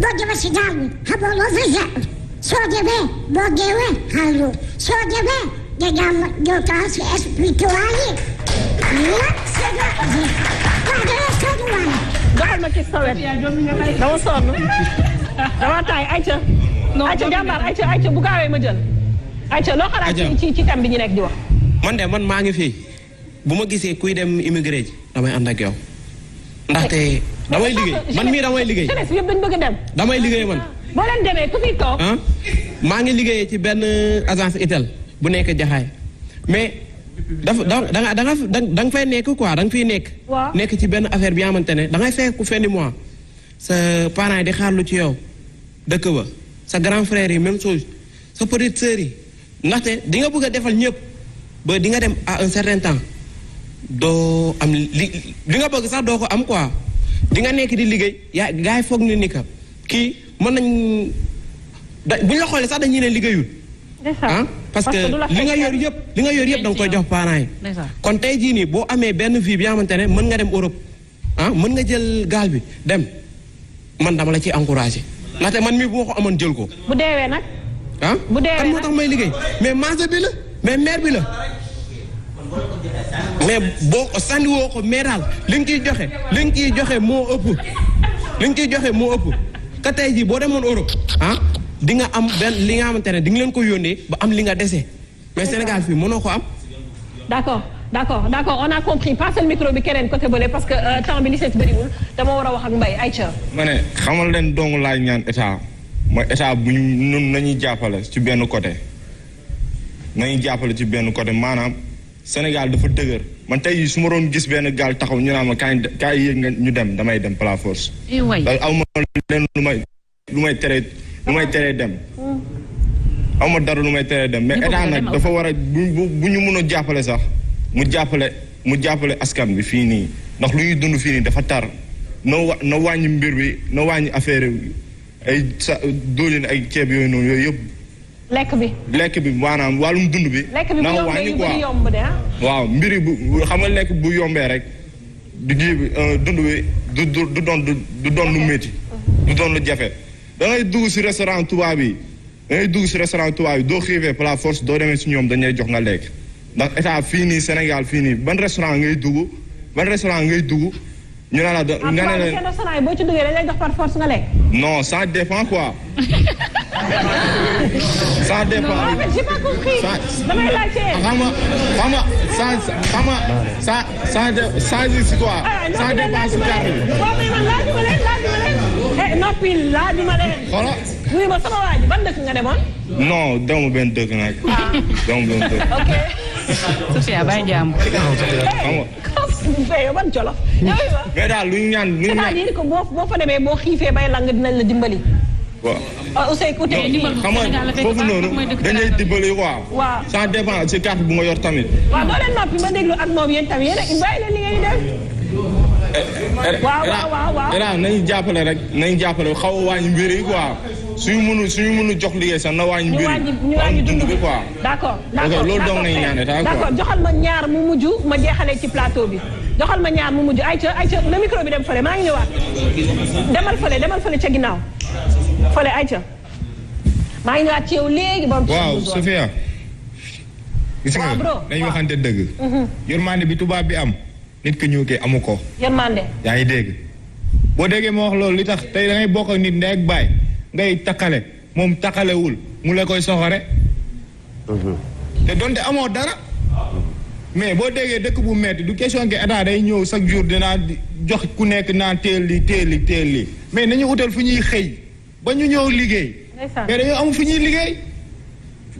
boo demee si gaal bi xamoo loo fay fekk soo demee boo deewee xaaru soo demee da nga am jotaa si spirituel yi lépp c'est vrai waaw da ngay sonn waay. doxal ma ci sawet dama sonn dama taay ayca. ayca jàmbaar ayca bu gaawee ma jël. ayca loo xalaat ci thème bi ñu nekk di wax. man de man maa ngi fii bu ma gisee kuy dem immigré ji damay ànd ak yow ndaxte damay liggéey man mii damay liggéey. jeunesse yëpp dañ bëgg dem. damay liggéey man. boo leen demee ku fi toog. maa ngi liggéeyee ci benn agence Itel bu nekk Jaxaay mais dafa da nga fay nekk quoi da nga fiy nekk. waaw nekk ci benn affaire bi nga xamante ne da ngay fekk ku fin du mois sa parents yi di xaarlu ci yow dëkk ba sa grand frère yi même chose sa petite sœur yi ndaxte di nga bëgg a defal ñëpp ba di nga dem à un certain temps doo am li nga bëgg sax doo ko am quoi di nga nekk di liggéey yaa gars yi foog ni ka kii mën nañ bu ñu la xoolee sax dañuy ne liggéeyul. ah parce que li nga yor yëpp da nga koy jox parents yi. kon tey jii nii boo amee benn vie bi nga xamante ne mën nga dem Europe mën nga jël gaal bi dem man dama la ciy encouragé ndaxte man mii bu ma ko amoon jël ko. bu deewee nag. bu deewee nag kan moo tax may liggéey mais marché bi la mais maire bi la mais boo ko sànniwoo ko mais daal li nga ciy joxe moo ëpp ka tey jii boo demoon Europe di nga am benn li nga xamante ne di nga leen ko yónnee ba am li nga dese mais Sénégal fii mënoo ko am. d'accord on a compris passel micro bi keneen côté bële parce que temps bi li seet bëriwul dama war a wax ak Mbaye Aïcha. ma ne xamal leen dong laay ñaan état mooy état bu ñu ñun nañuy jàppale ci benn côté maanaam Sénégal dafa dëgër man tey su ma doon gis benn gaal taxaw ñu naan ma kaay yéeg nga ñu dem damay dem par la force. aw ma leen lu may teree dem. aw ma dara lu may teree dem mais état nag dafa war a bu ñu mun a jàppale sax mu jàppale askan bi fii nii ndax lu ñuy dund fii nii dafa tar na wàññi mbir bi na wàññi affaire ay dóolin ay ceeb yooyu noonu yooyu yëpp. lekk bi maanaam wàllum dund bi. na ko wàññi quoi yomb de waaw mbiri bu xam nga lekk bu yombee rek du dund bi du doon lu métti. du doon lu jafe da ngay dugg si restaurant tubaab yi doo xiifee par la force doo demee si ñoom dañuy jox nga lekk ndax état fii nii Sénégal fii nii ban restaurant ngay dugg ñu ne la nga ne leen restaurant yi boo ci duggee dañ lay jox par force nga lekk. non ça dépend quoi. ça dépend. non en fait j'ai pas compris. damay laajte. ça si quoi. ça dépend si carte bi. waaw mais man laajuma leen. noppi laajuma leen. voilà. oui ma sama waa ji ban dëkk nga demoon. non dama benn dëkk nag. dama benn dëkk. ok. Sofia bàyyi jàmm. ban jolof. mais daal lu ñu ñaan c'est-à-dire que boo fa demee boo xiifee bay lang dinañ la dimbali. waaw Ousseyn Kouté xam nga foofu noonu dañuy dimbali quoi. waaw ça dépend ci carte bu nga yor tamit. waaw doo leen noppi ma déglu ak moom yéen tamit yéen bàyyi leen li ngeen di def. waaw. Era nañu jàppale xaw a wàññi mbir yi quoi suñu mënu jox liggéey sax na wàññi mbir yi. ñu wàññi dund bi quoi. d'accord loolu dong nañu ñaan état quoi. d'accord joxal ma ñaar mu mujj ma jeexalee ci plateau bi joxal ma ñaar mu mujj ayca le micro bi dem fële maa ngi ñëwaat demal fële ca ginnaaw fële ayca maa ngi ñëwaat ci yow léegi. waaw Sofia gis nga dañu waxante dëgg. yërmande bi tubaab bi am nit ku ñuul ki amu ko. yërmande. yaa ngi dégg boo déggee ma wax loolu li tax tey da ngay bokk ak nit ndey ak baay ngay takkale moom takkalewul mu la koy soxore. te donte amoo dara. mais boo déggee dëkk bu metti du question que état day ñëw chaque jour dinaa jox ku nekk naan teel lii mais nañu utal fu ñuy xëy ba ñu ñëw liggéey. mais dañoo am fu ñuy liggéey.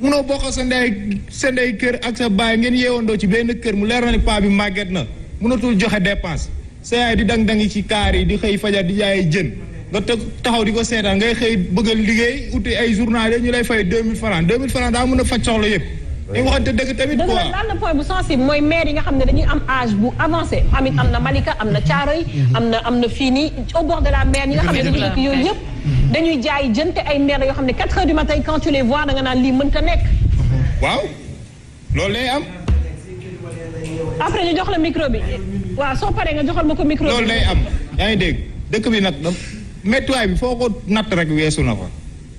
munoo bokk sa ndey kër ak sa baay ngeen yeewandoo ci benn kër mu leer na ni paa bi màgget na mënatul joxe dépense sa yaay di dang-dangi ci kaar yi di xëy fajar di jaay jën nga taxaw di ko seetaan ngay xëy bëgg a liggéey uti ay journal ñu lay fay 2000 francs 2000 francs daa mën a faj soxla yëpp. dañu waxante dëgg tamit quoi daal na point bu sensible mooy maire yi nga xam ne dañuy am âge bu avancé amit am na Malika am na Thiaroye am na fii nii au bord de la mer ñi nga xam ne dañuy dëkk yooyu yëpp dañuy jaay jënte ay maire yoo xam ne 4 heures du matin quand tu les vois da nga naan lii mënta nekk. waaw loolu lay am. après ñu jox la micro bi waaw soo paree nga joxal ma ko micro bi. loolu day am yaa ngi dégg dëkk bi nag méttiwaay bi foo ko natt rek weesu na fa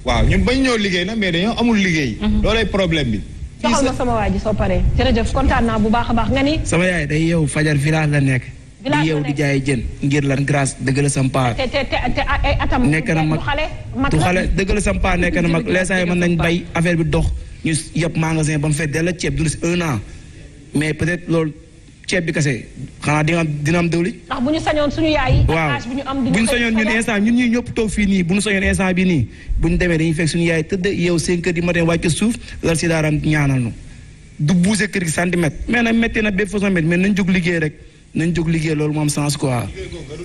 waaw ñun bañ ñëw liggéey na mais dañoo amul liggéey. loolay problème bi. joxal ma sama waa ji soo paree jërëjëf kontaan naa bu baax a baax nga ni. sama yaay day yeewu fajar village la nekk. di yeewu di jaay jën ngir lan grâce dëgg la sam paa. te ay atam. nekk na mag tu xale dëgg la sam paa nekk na mag les saa yi mën nañ bay affaire bi dox ñu yëpp magasin ba mu fekk dell ceeb du si 1 an mais peut-être loolu ceeb bi kese xanaa dina am dëwli. ndax bu ñu sañoon suñu yaay yi. waaw bu ñu sañoon ñun instant ñun ñii ñëpp toog fii nii bu ñu sañoon instant bi nii bu ñu demee dañuy fekk suñu yaay tëdd yeewu 5 heures du matin wàcc suuf lal si daaram ñaanal nu du bouger kër gi centimètre mais nag métti na bépp façon métti mais nañ jóg liggéey rek nañ jóg liggéey loolu moom sens quoi.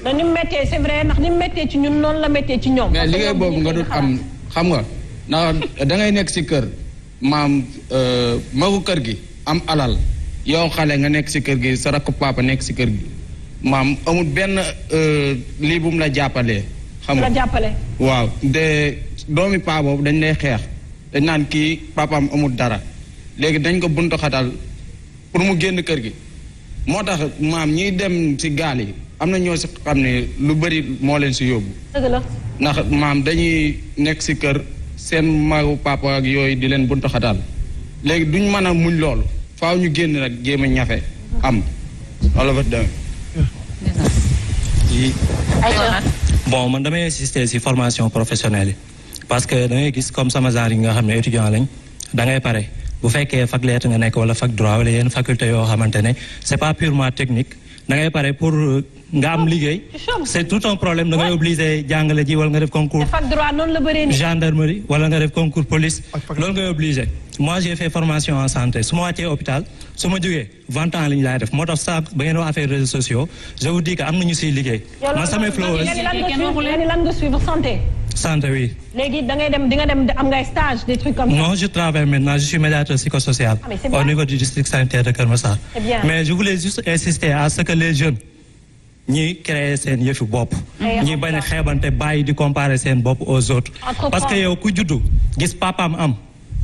na ni mu méttee c'est vrai ndax ni mu méttee ci ñun noonu la méttee ci ñoom. mais liggéey boobu nga dut am xam nga ndax da ngay nekk si kër maam magu kër gi am alal yow xale nga nekk si kër gi sa rakk papa nekk si kër gi maam amul benn lii bu mu la jàppalee. xam nga la jàppale. waaw de doomi paa boobu dañ lay xeex dañ naan kii papaam amul dara. léegi dañ ko buntu xatal pour mu génn kër gi moo tax maam ñiy dem ci gaal yi am na ñoo si xam ne lu bëri moo leen si yóbbu. dëgg la. ndax maam dañuy nekk si kër seen magu papa ak yooyu di leen buntu xatal léegi duñ mën a muñ loolu faaw ñu génn rek jéem a ñafe am wala ba demee. bon man damay insister ci formation professionnelle yi parce que da ngay gis comme sama genre yi nga xam ne étudiant lañ da ngay pare. bu fekkee fac lettres nga nekk wala fac droit wala yenn faculté yoo xamante ne c'est pas purement technique da ngay pare pour nga am liggéey c'est tout un problème da ngay obligé jàngale ji wala nga def concours fac droit noonu la bëree nii gendarmerie wala nga def concours police loolu ngay obligé moi j'ai fait formation en santé su ma wàccee hôpital su ma jógee vente en ligne laay def moo tax sax ba ngeen wax affaire réseaux sociaux je vous dis que am nañu siy liggéey man samay flowers lan nga suivre santé santé oui. léegi da ngay dem di nga dem am ngay stage des trucs comme ça. Non, je travaille maintenant, je suis médiateur psychosocial au niveau du district sanitaire de Keur Massar. Mais je voulais juste insister à ce que les jeunes ñi créer seen yëfu bopp. ñi bañ a xeebante bàyyi di comparer seen bopp aux autres. parce que yow ku juddu gis papaam am.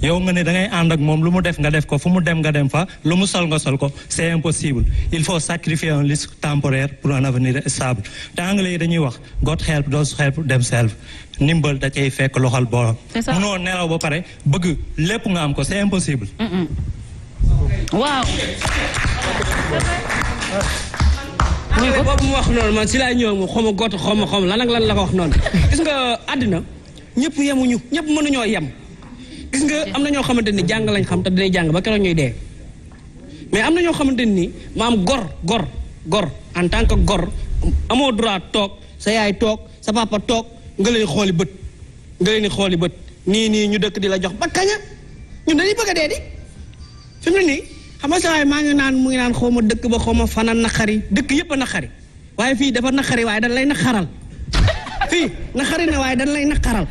yow nga ne da ngay ànd ak moom lu mu def nga def ko fu mu dem nga dem fa lu mu sol nga sol ko c'est impossible il faut sacrifier un luxe temporaire pour un avenir stable te anglais yi dañuy wax God help those who help themselves ndimbal da cay fekk loxol borom. munoo nelaw ba pare bëgg lépp nga am ko c'est impossible. waaw. oui boobu mu wax noonu man si laay ñëw mu xaw ma gott xaw ma lan ak lan la ko wax noonu gis nga àddina ñëpp yemuñu ñëpp mënuñoo yem. gis nga am na ñoo xamante ni jàng lañ xam te dinañ jàng ba keroog ñuy dee mais am na ñoo xamante ni maam gor en tant que gor amoo droit toog sa yaay toog sa papa toog nga leen xooli bët nii ñu dëkk di la jox ba kaña ñun dañuy bëgg a dee di fi mu ne nii xam nga sa waay maa ngi naan mu ngi naan xaw ma dëkk ba xaw ma fan a naqari dëkk yëpp a naqari waaye fii dafa naqari waaye dañ lay naqaral fii naqari na waaye dañ lay naqaral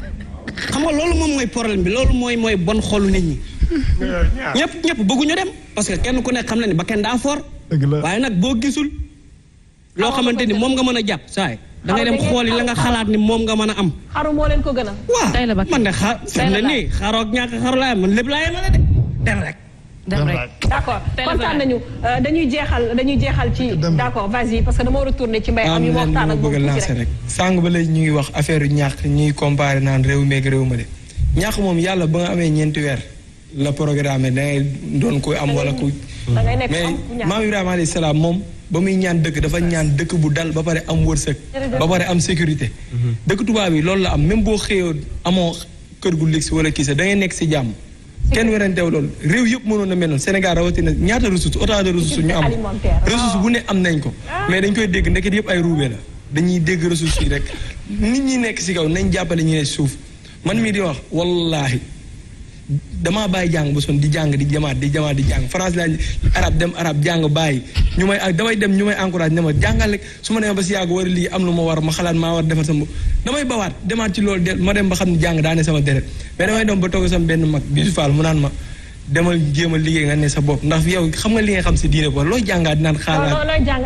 xam nga loolu moom mooy problème bi loolu mooy bon xolu nit ñi ñëpp bëgguñu dem parce que kenn ku nekk xam na ni ba kenn daa fort waaye nag boo gisul loo xamante ni moom nga mën a jàpp saay da ngay dem xool yi la nga xalaat ni moom nga mën a am xaru moo leen ko gën a waaw man de xam ne nii xaroog ñàkk xaru laa man lépp laa yemale de dem rek d'accord kontaan nañu dañuy jeexal ci d'accord vas-y parce que dama war a tourner ci mbay am yu waxtaan ak bëgg a lancer rek sàng ba léegi ñu ngi wax affaire yu ñàkk ñuy comparer naan réew meeg réew ma de ñàkk moom yàlla ba nga amee 4 weer la programme da ngay doon koy am wala ku. mais maam Ibrahima alayhi salaam moom ba muy ñaan dëkk dafa ñaan dëkk bu dal ba pare am wërsëg. ba pare am sécurité. dëkk tubaab yi loolu la am même boo xëyoo amoo kër gu luxe wala kii sax da ngay nekk si jàmm. kenn weranteew loolu réew yëpp mënoon na mel noonu Sénégal rawatina ñaata ressources autant de ressources ñu am. ressource bu ne am nañ ko. mais dañ koy dégg ndeket yëpp ay ruube la. dañuy dégg ressources yi rek nit ñi nekk si kaw nañ jàppale ñu ne suuf man mii di wax wallaahi damaa bàyyi jàng ba son di jàng di jamaat di jàng France laa arab jàng bàyyi ñu may damay dem ñu may encouragé ne ma jàngal rek su ma demee ba si yàgg war a lii am lu ma war ma xalaat maa war defar sama damay bawaat demaat ci loolu ma dem ba xam ne jàng daa ne sama deret mais damay dem ba toog sama benn mag bi Fall mu naan ma demal jéem a liggéey nga ne sa bopp ndax yow xam nga li nga xam si diine bo looy jàngaat dinaan xaalaat looy jàng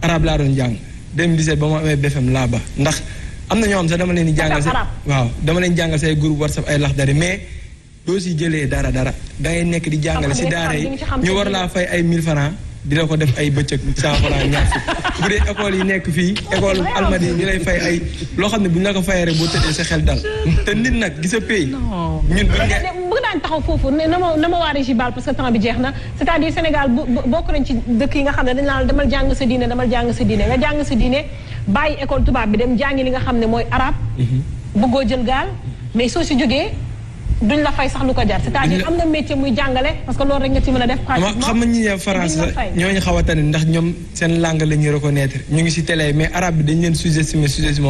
arab laa doon jàng 2017 ba ma amee BFM laa ba ndax am na ñoo xam sax dama leen di jàngal waaw dama leen jàngal say groupe WhatsApp ay laxdari mais doo si jëlee dara da ngay nekk di jàngale si daara yi ñu war laa fay ay 1000 francs di la ko def ay bëccëg 100 francs ñaar fukk bu dee école yi nekk fii école Almadi ñu lay fay ay loo xam ne bu ñu la ko fayee rek boo tëddee sa xel dal te nit nag gis a pay ñun bëgg naa taxaw foofu na ma waa régie baal parce que temps bi jeex na c'est-à-dire Sénégal bokk nañ ci dëkk yi nga xam ne dañ naan demal jàng sa diine nga jàng sa diine bàyyi école tubaab bi dem jàngi li nga xam ne mooy arabe bëggoo jël gaal mais soo si jógee duñ la fay sax lu ko jar c'est-à-dire am na métier muy jàngale parce que loolu rek nga ci mën a def pratiquement xam nga ñi ne France ñooñu xaw a tane ndax ñoom seen langue la ñuy reconnaître ñu ngi si télé mais arabe bi dañ leen sous-estimé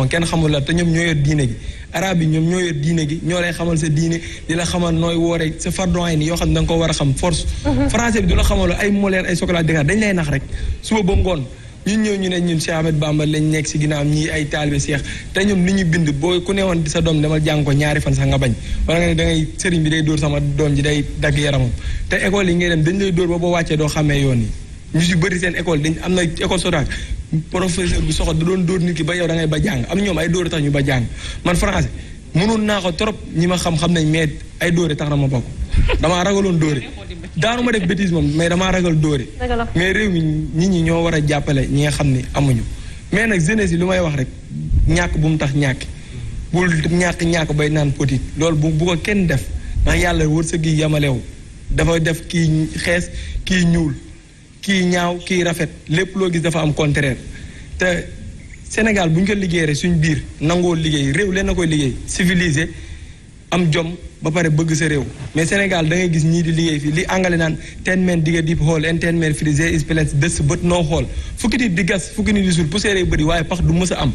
kenn xamul la te ñoom ñoo yor diine gi arabe bi ñoom ñoo yor diine gi ñoo lay xamal sa diine di la xamal nooy wooree sa fardon ay ni yoo xam ne da nga ko war a xam force français bi du la xamal ay Molière ay Socrate dañ lay nax rek suba ba ngoon ñun ñëw ñu ne ñun Cheikh Ahmed Bamba lañ nekk si ginnaaw ñii ay taalibe Cheikh te ñoom li ñu bind boo ku ne woon sa doom demal jàng ko ñaari fan sax nga bañ wala nga ne da ngay sëriñ bi day dóor sama doom ji day dagg yaramam te école yi ngay dem dañ lay dóor ba boo wàccee doo xàmmee yoon yi ñu si bëri seen école dañ am na école Sodac professeur bi soxla da doon dóor nit ki ba yow da ngay ba jàng am na ñoom ay dóor tax ñu ba jàng man français mënoon naa ko trop ñi ma xam nañ mais ay dóore tax na ma bokk damaa ragaloon dóore daanu ma def bêtise moom mais damaa ragal dóore mais réew mi nit ñi ñoo war a jàppale ñi nga xam ne amuñu mais nag jeunesse yi lu may wax rek ñàkk bu mu tax ñàkk bul ñàkk bay naan petit loolu bu ko kenn def ndax yàlla wërsëg yi yamalew dafa def kii xees kii ñuul kii ñaaw kii rafet lépp loo gis dafa am contraire te Sénégal bu ñu ko liggéey rek suñ biir nangoo liggéey réew leen na koy liggéey civilisé am jom ba pare bëgg sa réew mais Sénégal da ngay gis ñii di liggéey fii li angale naan 10 men digga deep hole and 10 men freeze is plenty des bët noo xool fukki nit di gas fukki nit di suul poussière bëri waaye pax du mës a am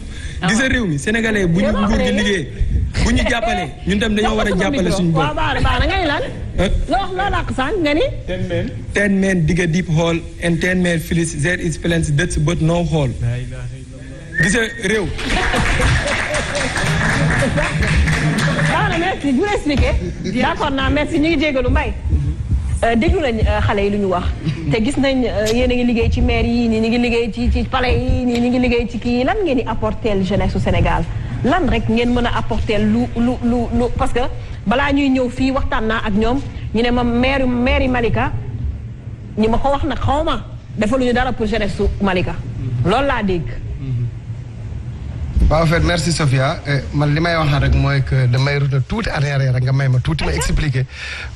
gis sa réew mi sénégalais bu ñu nguur gi liggéey bu ñu jàppalee ñun tam dañoo war a jàppale suñu bopp ngay lan loo làq sànq nga ni 10 men digga deep hole and 10 men freeze is plenty des bët noo xool gis sa réew merci je vous expliquer d'accord naa merci ñu ngi jégalu Mbaye déglu nañ xale yi lu ñu wax te gis nañ yéen a ngi liggéey ci maire yi nii ñu ngi liggéey ci palais yi nii ñu ngi liggéey ci kii lan ngeen di apporter jeunesse su Sénégal lan rek ngeen mën a apporter lu parce que balaa ñuy ñëw fii waxtaan naa ak ñoom ñu ne ma maire yi Malika ñi ma ko wax nag xaw ma defaluñu dara pour jeunesse su Malika loolu laa dégg. waaw en fait merci Sophia man li may wax rek mooy que damay retourner tuuti arrière rek nga may ma tuuti ma expliquer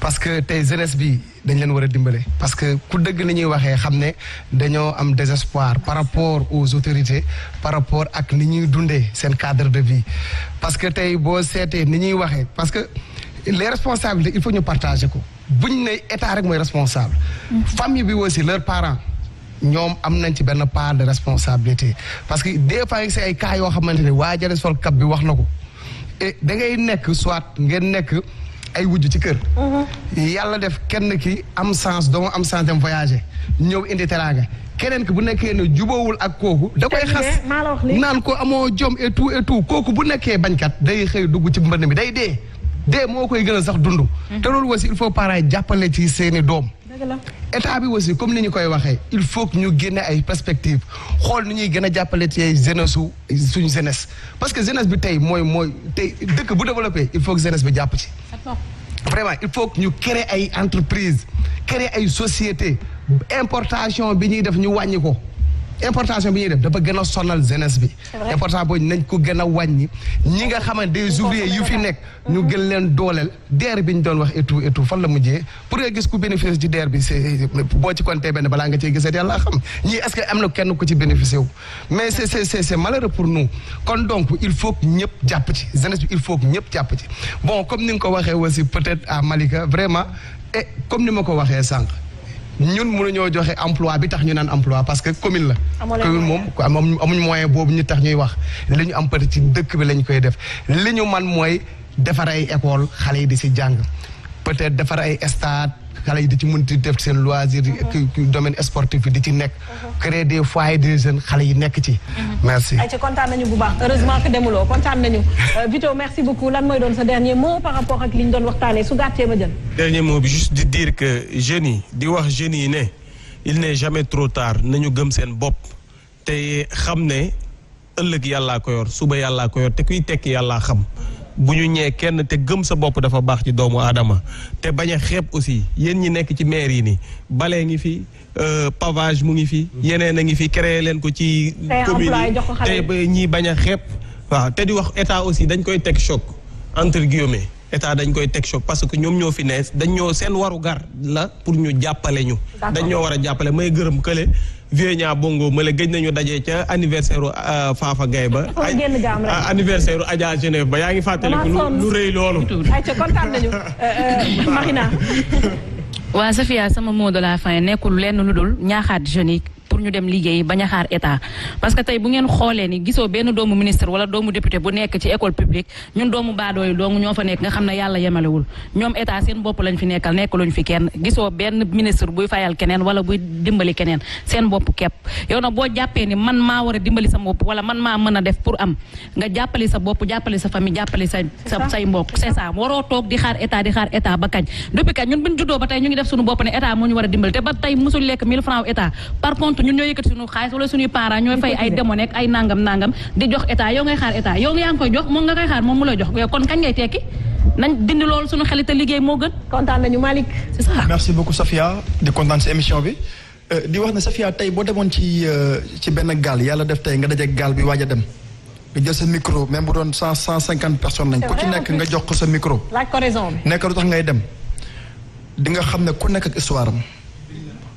parce que tey jeunesse bi dañ leen war a dimbale parce que ku dëgg ni ñuy waxee xam ne dañoo am désespoir par rapport aux autorités par rapport ak ni ñuy dundee seen cadre de vie parce que tey boo seetee ni ñuy waxee parce que les responsabilités il faut ñu partager ko buñ ne état rek mooy responsable famille bi aussi leurs parents ñoom am nañ ci benn part de responsabilité parce que des fois c'est ay cas yoo xamante ne waa jare sol cap bi wax na ko et da ngay nekk soit ngeen nekk ay wujj ci kër yàlla def kenn ki am sens doo am sens dem voyager ñëw indi teraanga keneen ki bu nekkee ne jubóowul ak kooku da koy xas naan ko amoo jom et tout kooku bu nekkee bañkat day xëy dugg ci mbënd mi day dee moo koy gën a sax dund te loolu aussi il faut parents yi jàppale ci seeni doom état bi aussi comme ni ñu koy waxee il faut que ñu génne ay perspectives xool ni ñuy gën a jàppale ci jeunesse suñu jeunesse parce que jeunesse bi tey mooy tey dëkk bu développé il faut que jeunesse bi jàpp ci vraiment il faut que ñu créer ay entreprise créer ay société importation bi ñuy def ñu wàññi ko importation bi ñuy def dafa gën a sonal jeunesse bi. importation boobu nañ ko gën a wàññi ñi nga xamante des ouvriers yu fi nekk ñu gën leen dooleel DER bi ñu doon wax et tout fan la mujjee pour nga gis ku bénéfice ci DER bi c'est boo ci compter benn balaa nga cee gisee yàlla xam ñii est-ce que am na kenn ku ci bénéficié wu mais c'est malheureux pour nous kon donc il faut que ñëpp jàpp ci jeunesse bi il faut que ñëpp jàpp ci bon comme ni nga ko waxee aussi peut-être à Malika vraiment et comme ni ma ko waxee sànq ñun mënuñoo joxe emploi bi tax ñu naan emploi parce que commune la commune moom amuñ moyen boobu ñu tax ñuy wax li ñu am peut-être ci dëkk bi lañ koy def li ñu man mooy defar ay école xale yi di si jàng peut-être defar ay stade xale yi di ci mënti def seen loisir domaine sportif bi di ci nekk créer des foyers des jeunes xale yi nekk ci merci ay ci kontaan nañu bu baax heureusement que demuloo kontaan nañu Vito merci beaucoup lan mooy doon sa dernier mot par rapport ak li ñu doon waxtaanee su gàttee ma jël dernier mot bi juste di dire que jeunes yi di wax jeunes yi ne il n'est jamais trop tard nañu gëm seen bopp te xam ne ëllëg yàllaa ko yor suba yàllaa ko yor te kuy tekki yàllaa xam bu ñu ñee kenn te gëm sa bopp dafa baax ci doomu aadama te bañ a xeeb aussi yéen ñi nekk ci maire yi nii bale ngi fi pavage mu ngi fi yeneen a ngi fi créer leen ko ci commune yi te ñi bañ a xeeb waaw te di wax état aussi dañ koy teg choc entre guillemets état dañ koy teg choc parce que ñoom ñoo fi nees dañ ñoo seen waru gar la pour ñu jàppale ñu dañ ñoo war a jàppale may gërëm kële vieux ñaa bongo ma la gëj nañu dajee ca anniversaire u Fafa Gaye ba anniversaire u Adja Genève ba yaa ngi fàttaliku lu rëy loolu ay ca kontaan nañu Marina waa Safia sama mot de la fin nekkul lenn lu dul ñaaxaat jeunes yi pour ñu dem liggéey bañ a xaar état parce que tey bu ngeen xoolee ni gisoo benn doomu ministre wala doomu député bu nekk ci école publique ñun doomu baadooyu doomu ñoo fa nekk nga xam ne yàlla yemalewul ñoom état seen bopp lañ fi nekkal nekkaluñ fi kenn gisoo benn ministre buy fayal keneen wala buy dimbali keneen seen bopp kepp yow nag boo jàppee ni man maa war a dimbali sa bopp wala man maa mën a def pour am nga jàppali sa bopp jàppali sa famille jàppali say mbokk c'est ça waroo toog di xaar état ba kañ depuis kañ ñun buñ juddoo ba tey ñu ngi def suñu bopp ne état moo ñu war a dimbali te ba tey musul lekk 1000 francs état par contre ñun ñoo yëkkati suñu xaalis wala suñuy parents ñooy fay ay demo nekk ay nangam di jox état yow ngay xaar état yow yaa ngi koy jox moom nga koy xaar moom mu lay jox yow kon kañ ngay tekki nañ dindi loolu suñu xel te liggéey moo gën kontaan nañu Malick c'est ça merci beaucoup Safia di kontaan si émission bi di wax ne Safia tey boo demoon ci benn gaal yàlla def tey nga dajeeg gaal bi waaj a dem nga jël sa micro même bu doon 150 personnes lañ ku ci nekk nga jox ko sa micro laaj ko raison bi nekk lu tax ngay dem di nga xam ne ku nekk ak histoire am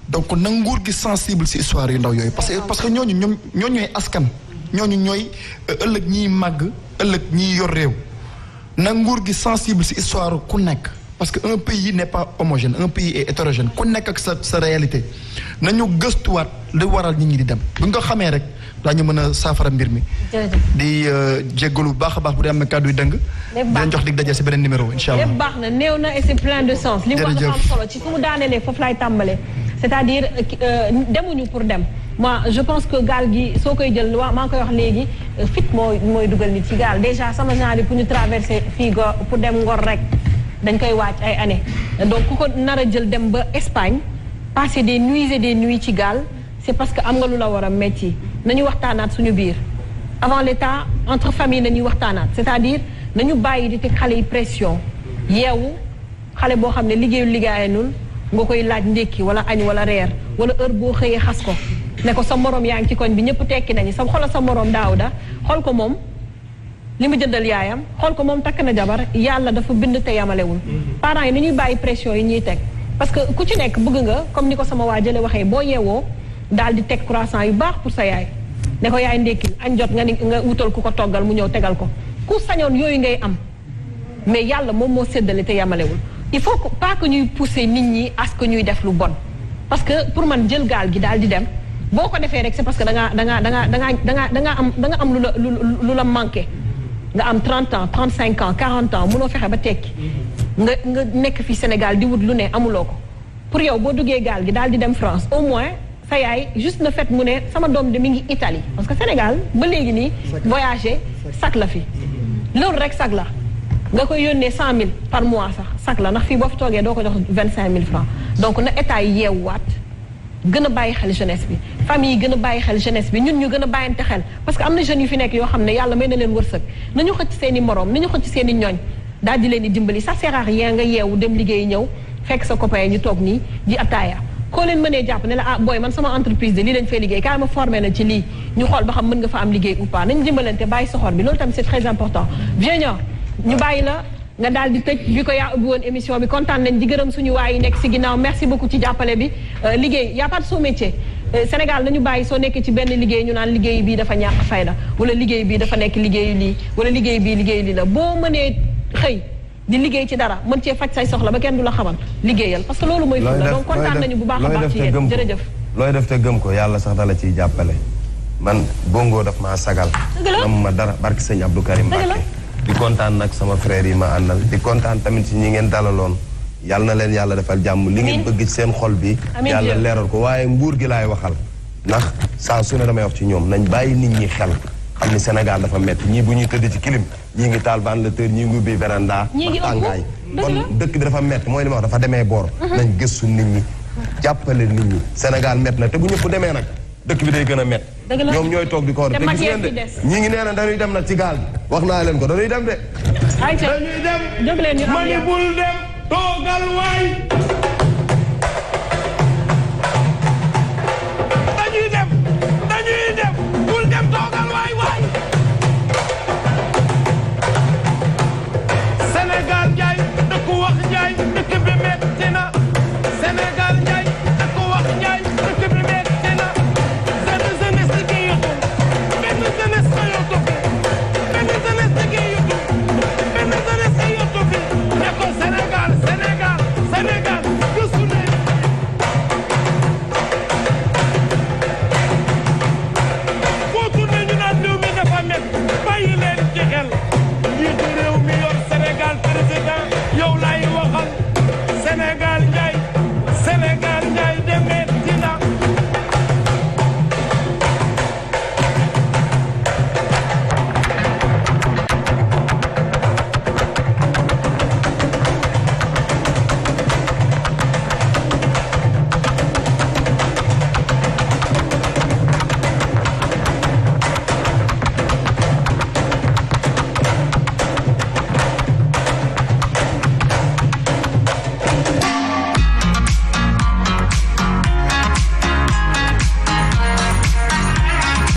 donc na nguur gi sensible si histoire yu ndaw yooyu parce que ñooñu ñooy askan ñooñu ñooy ëllëg ñiy màgg ëllëg ñiy yor réew na nguur gi sensible si histoire ku nekk parce que un pays n'est pas homogène un pays est hétérogène ku nekk ak sa réalité nañu gëstuwaat li waral nit ñi di dem bu ñu ko xamee rek daañu mën a saafara mbir mi di jéggalu baax a baax bu dee am na kàddu yu dëng di leen jox dig daje si beneen numéro incha allah lépp baax na néew na et c'est plein de sens li mu wax dafa am solo ci fu mu daanelee foofu laay tàmbalee c'est-à-dire demuñu pour dem moi je pense que gaal gi soo koy jël maa ngi koy wax léegi fit mooy dugal nit ci gaal déjà sama genre pour ñu traverser fii pour dem Ngor rek dañ koy waaj ay années donc ku ko nar a jël dem ba Espagne passer des nuits et des nuits ci gaal c'est parce que am nga lu la war a metti nañu waxtaanaat suñu biir avant l'état entre famille nañuy waxtaanaat c'est-à-dire nañu bàyyi di teg xale yi pression yeewu xale boo xam ne liggéeyanul nga koy laaj ndékki wala añ wala reer wala heure boo xëyee xas ko ne ko sa moroom yaa ngi ci koñ bi ñëpp tekki nañu xoolal sa moroom Daouda xool ko moom li mu jëndal yaayam xool ko moom takk na jabar yàlla dafa bind te yamalewul parents yi ni ñuy bàyyi pression yi ñuy teg parce que ku ci nekk bëgg nga comme ni ko sama waa jële waxee boo yeewoo daal di teg croissant yu baax pour sa yaay ne ko yaay ndékkil añ jot nga wutal ku ko toggal mu ñëw tegal ko ku sañoon yooyu ngay am mais yàlla moom moo séddale te yamalewul il faut pas que ñuy pousser nit ñi à ce que ñuy def lu bon parce que pour man jël gaal gi daal di dem boo ko defee rek c'est parce que da nga am lu la manqué nga am 30 ans 35 ans 40 ans mënoo fexe ba tekki nga nekk fi Sénégal di wut lu ne amuloo ko pour yow boo duggee gaal gi daal di dem France au moins sa yaay juste le fait mu ne sama doom de mi ngi Italie parce que Sénégal ba léegi nii voyager sac la fi loolu rek sac la nga koy yónnee 100 000 par mois sac la ndax fii boo fi toogee doo ko jox 25 000 francs donc na état yi yeewuwaat gën a bàyyi xel jeunesse bi famille yi gën a bàyyi xel jeunesse bi ñun ñu gën a bàyyante xel parce que am na jeunes yu fi nekk yoo xam ne yàlla may na leen wërsëg nañu xëcc seen i moroom nañu xëcc seen i ñooñ daal di leen di dimbali ça sert à rien nga yeewu dem liggéey ñëw fekk sa copain ñu toog nii di ataaya koo leen mënee jàpp ne la ah booy man sama entreprise de lii lañ fay liggéey kaay ma formé la ci lii ñu xool ba xam mën nga fa am liggéey ou pas nañ dimbalante bàyyi soxor bi loolu tamit c'est très important Vieux ñu bàyyi la nga daal di tëj bi ko yaa ubbi woon émission bi kontaan nañ di gërëm suñu waay yi nekk si ginnaaw merci beaucoup ci jàppale bi liggéey y a pas de sous-métier Sénégal nañu bàyyi soo nekkee ci benn liggéey ñu naan liggéey bii dafa ñàkk fayda wala liggéey bii dafa nekk liggéeyu lii wala liggéey bii liggéeyu lii la boo mënee xëy di liggéey ci dara mën cee faj say soxla ba kenn du la xamal liggéeyal parce que loolu mooy fulla donc kontaan nañu bu baax a baax ci yéen jërëjëf looy def te gëm ko yàlla sax dala ciy jàppale man bongo daf maa sagal am ma dara barki sëñ Abdou Karim Mbacké di kontaan nag sama frère yi ma àndal di kontaan tamit ci ñi ngeen dalaloon yàlla na leen yàlla defal jàmm li ngeen bëgg ci seen xol bi yàlla leeral ko waaye nguur gi laay waxal ndax saa su ne damay wax ci ñoom nañ bàyyi nit ñi xel xam ni Sénégal dafa metti ñii bu ñuy tëdd ci clim ñii ngi taal ventilateur ñii ngi ubbi véranda ndax tàngaay kon dëkk bi dafa metti mooy li ma wax dafa demee boor nañ gëstu nit ñi jàppale nit ñi Sénégal metti na te bu ñëpp demee nag dëkk bi day gën a metti ñoom ñooy toog di ko war te gis ngeen de ñii ngi nee na dañuy dem nag ci gaal bi wax naa leen ko dañuy dem de dañuy dem mani bul dem toogal waay